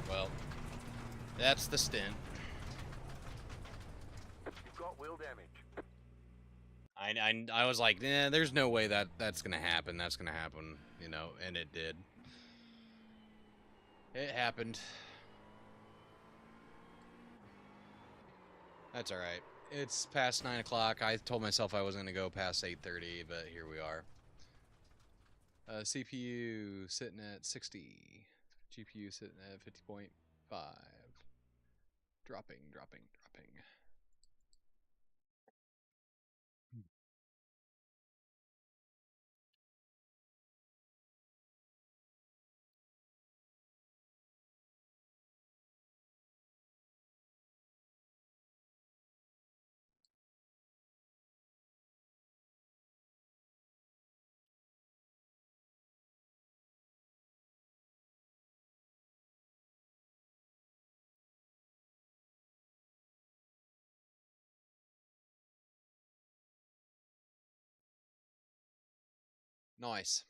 Speaker 4: Well, that's the stint.
Speaker 3: You've got wheel damage.
Speaker 4: I was like, there's no way that's gonna happen. That's gonna happen, you know, and it did. It happened. That's all right. It's past 9 o'clock. I told myself I wasn't gonna go past 8:30, but here we are. CPU sitting at 60. GPU sitting at 50.5. Dropping. Nice.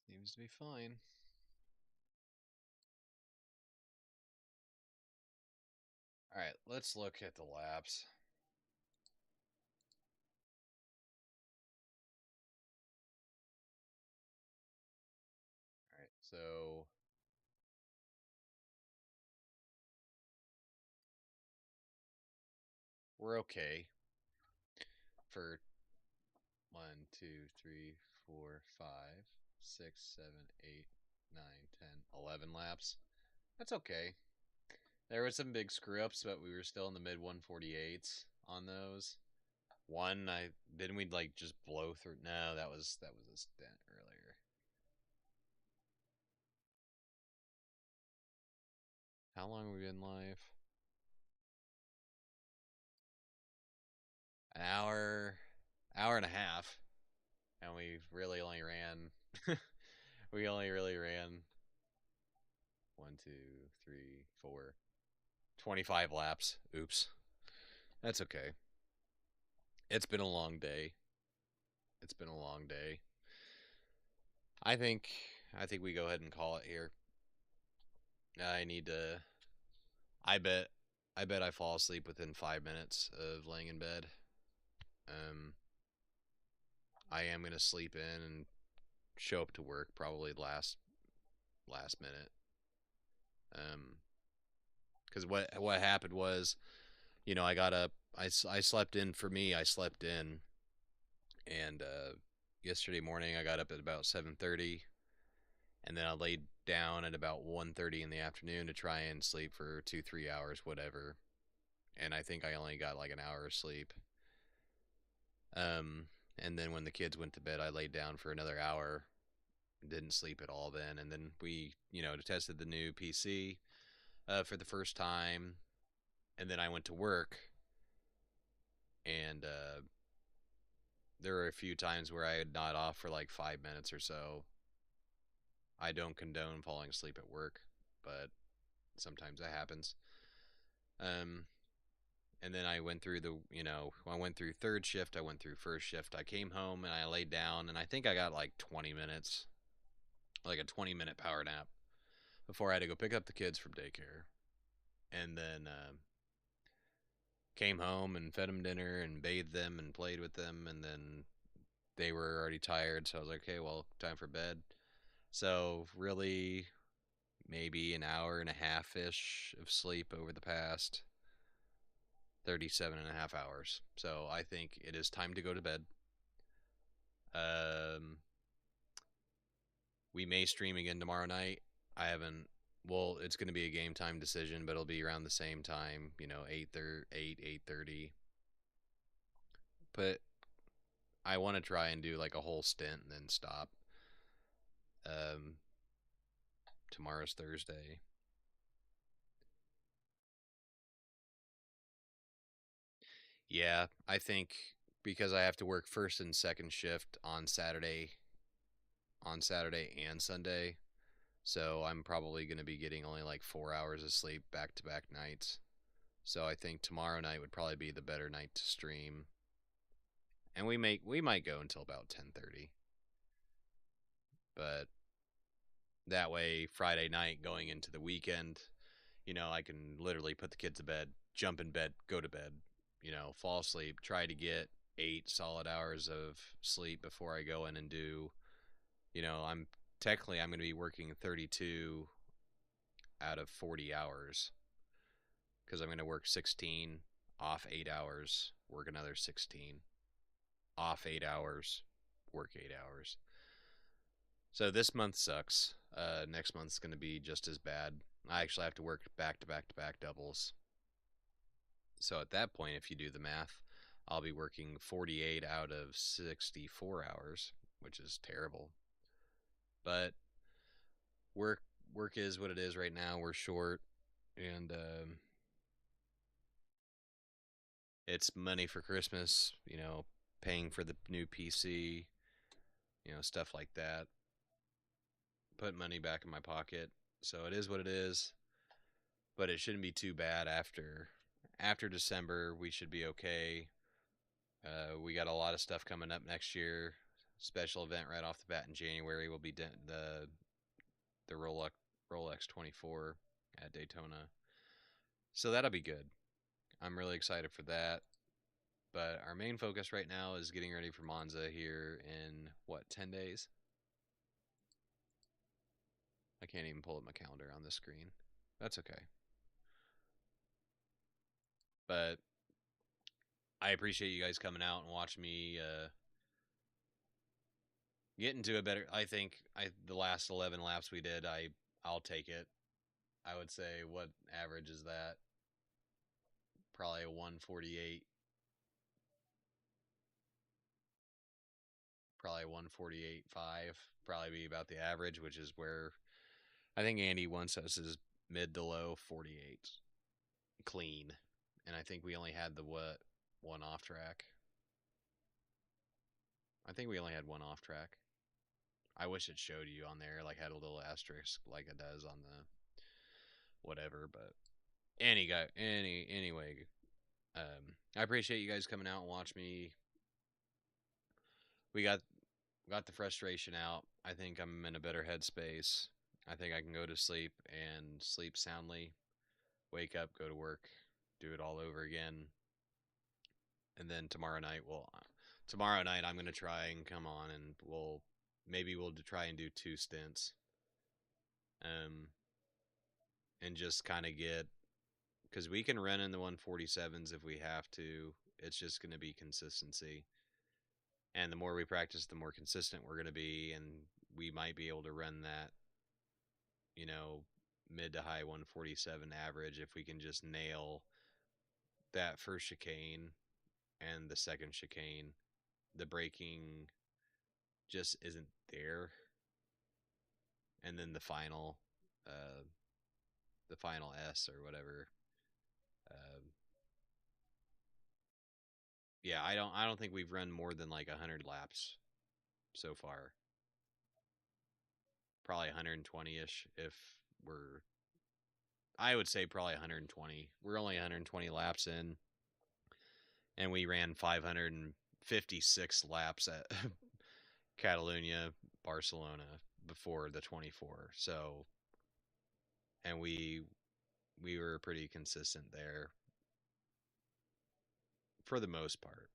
Speaker 4: Seems to be fine. Alright, let's look at the laps. Alright, so we're okay for 1, 2, 3, 4, 5, 6, 7, 8, 9, 10, 11 laps. That's okay. There was some big screw ups, but we were still in the mid 148s on those. One, didn't we like just blow through? No, that was a stint earlier. How long have we been live? An hour and a half, and we really only ran. We only really ran 1, 2, 3, 4, 25 laps. Oops, that's okay. It's been a long day. It's been a long day. I think we go ahead and call it here. I need to. I bet I fall asleep within 5 minutes of laying in bed. I am gonna sleep in and show up to work probably last minute.
Speaker 2: Because what happened was, you know, I got up, I slept in. For me, I slept in, and yesterday morning I got up at about 7:30, and then I laid down at about 1:30 in the afternoon to try and sleep for 2-3 hours, whatever. And I think I only got like an hour of sleep. And then when the kids went to bed, I laid down for another hour, didn't sleep at all then. And then we, you know, tested the new PC for the first time, and then I went to work, and there were a few times where I had not off for like 5 minutes or so. I don't condone falling asleep at work, but sometimes that happens. And then I went through I went through third shift, I went through first shift. I came home and I laid down, and I think I got like 20 minutes, like a 20-minute power nap before I had to go pick up the kids from daycare. And then came home and fed them dinner and bathed them and played with them, and then they were already tired, so I was like, okay, well, time for bed. So really maybe an hour and a half-ish of sleep over the past 37 and a half hours. So I think it is time to go to bed. We may stream again tomorrow night. I haven't, well, it's going to be a game time decision, but it'll be around the same time, you know, 8:30. But I want to try and do like a whole stint and then stop. Tomorrow's Thursday. Yeah, I think because I have to work first and second shift on Saturday and Sunday, so I'm probably going to be getting only like 4 hours of sleep back-to-back nights. So I think tomorrow night would probably be the better night to stream. And we might go until about 10:30. But that way Friday night going into the weekend, you know, I can literally put the kids to bed, jump in bed, go to bed, you know, fall asleep, try to get 8 solid hours of sleep before I go in and do, you know, I'm going to be working 32 out of 40 hours, because I'm going to work 16, off 8 hours, work another 16, off 8 hours, work 8 hours. So this month sucks. Next month's going to be just as bad. I actually have to work back-to-back doubles. So at that point, if you do the math, I'll be working 48 out of 64 hours, which is terrible. But work is what it is right now. We're short, and it's money for Christmas, you know, paying for the new PC, you know, stuff like that. Put money back in my pocket. So it is what it is. But it shouldn't be too bad after December. We should be okay. We got a lot of stuff coming up next year. Special event right off the bat in January will be the Rolex 24 at Daytona. So that'll be good. I'm really excited for that. But our main focus right now is getting ready for Monza here in, 10 days? I can't even pull up my calendar on this screen. That's okay. But I appreciate you guys coming out and watching me get into a better. I think the last 11 laps we did, I'll take it. I would say, what average is that? Probably a 148. Probably 148.5. Probably be about the average, which is where I think Andy wants us is mid to low 48 clean. And I think we only had the one off track. I think we only had one off track. I wish it showed you on there, like had a little asterisk like it does on the whatever, but anyway, I appreciate you guys coming out and watch me. We got the frustration out. I think I'm in a better headspace. I think I can go to sleep and sleep soundly, wake up, go to work, do it all over again. And then tomorrow night I'm going to try and come on, and we'll try and do 2 stints. And just kind of get because we can run in the 147s if we have to. It's just going to be consistency. And the more we practice, the more consistent we're going to be, and we might be able to run that, you know, mid to high 147 average if we can just nail that first chicane and the second chicane. The braking just isn't there. And then the final S or whatever. Yeah, I don't think we've run more than like 100 laps so far. Probably 120-ish if we're, I would say probably 120. We're only 120 laps in, and we ran 556 laps at Catalunya, Barcelona before the 24. So, and we were pretty consistent there for the most part.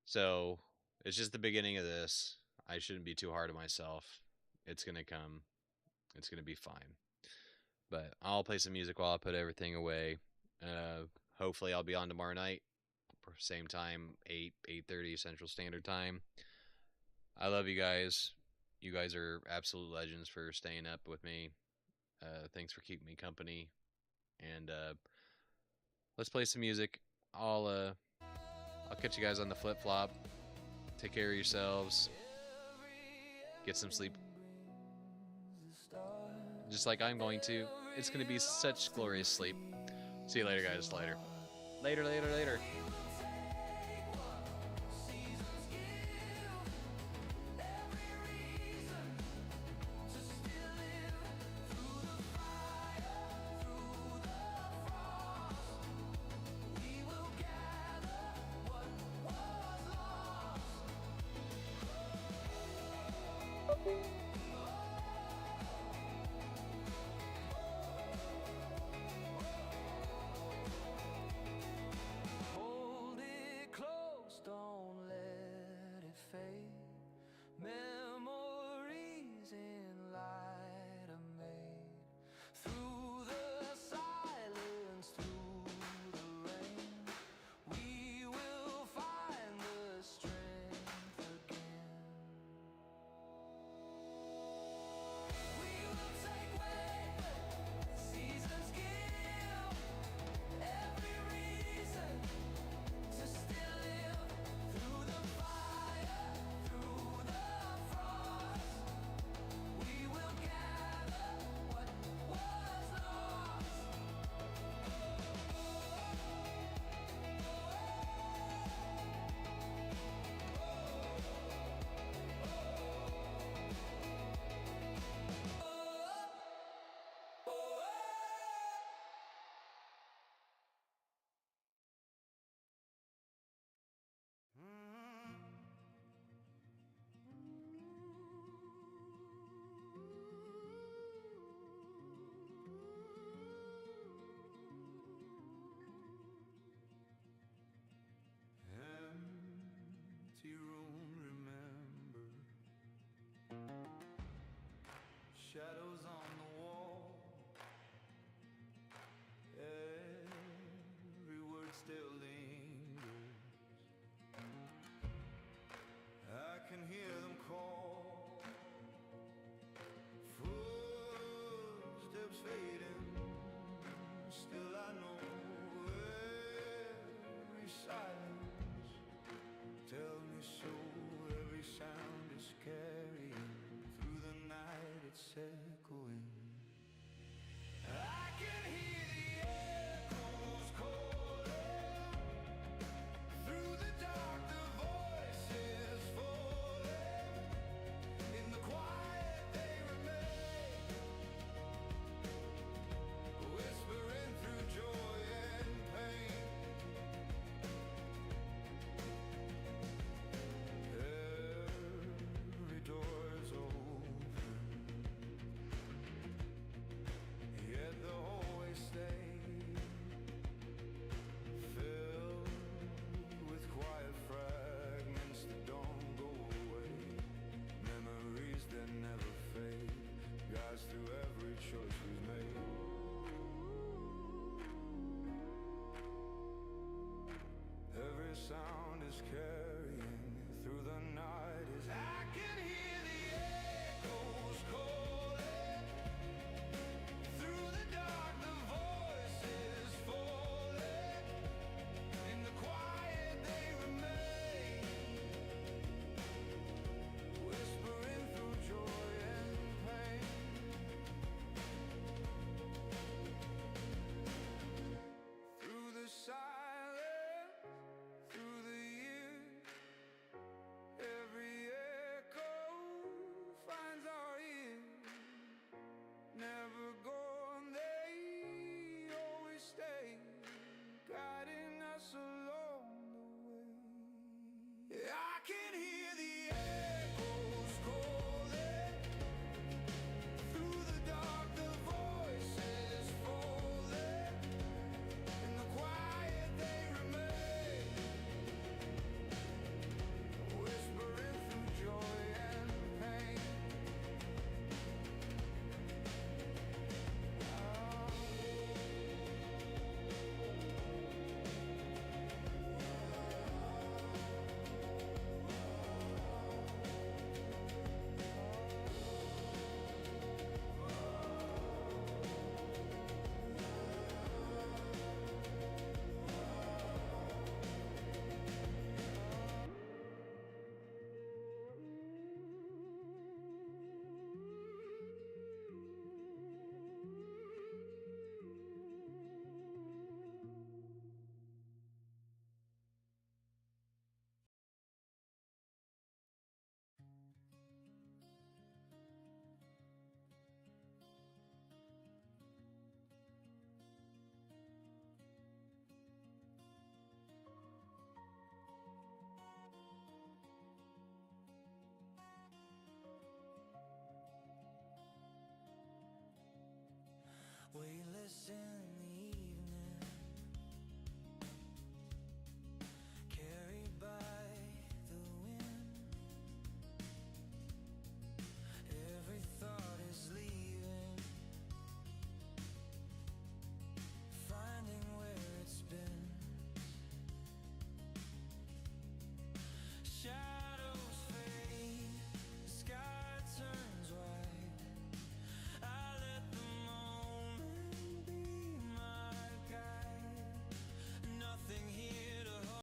Speaker 2: So, it's just the beginning of this. I shouldn't be too hard on myself. It's going to come. It's going to be fine. But I'll play some music while I put everything away. Hopefully I'll be on tomorrow night. Same time, 8:30 Central Standard Time. I love you guys. You guys are absolute legends for staying up with me. Thanks for keeping me company. And let's play some music. I'll catch you guys on the flip-flop. Take care of yourselves. Get some sleep. Just like I'm going to. It's going to be such glorious sleep. See you later, guys. Later. Later.
Speaker 1: Thank you.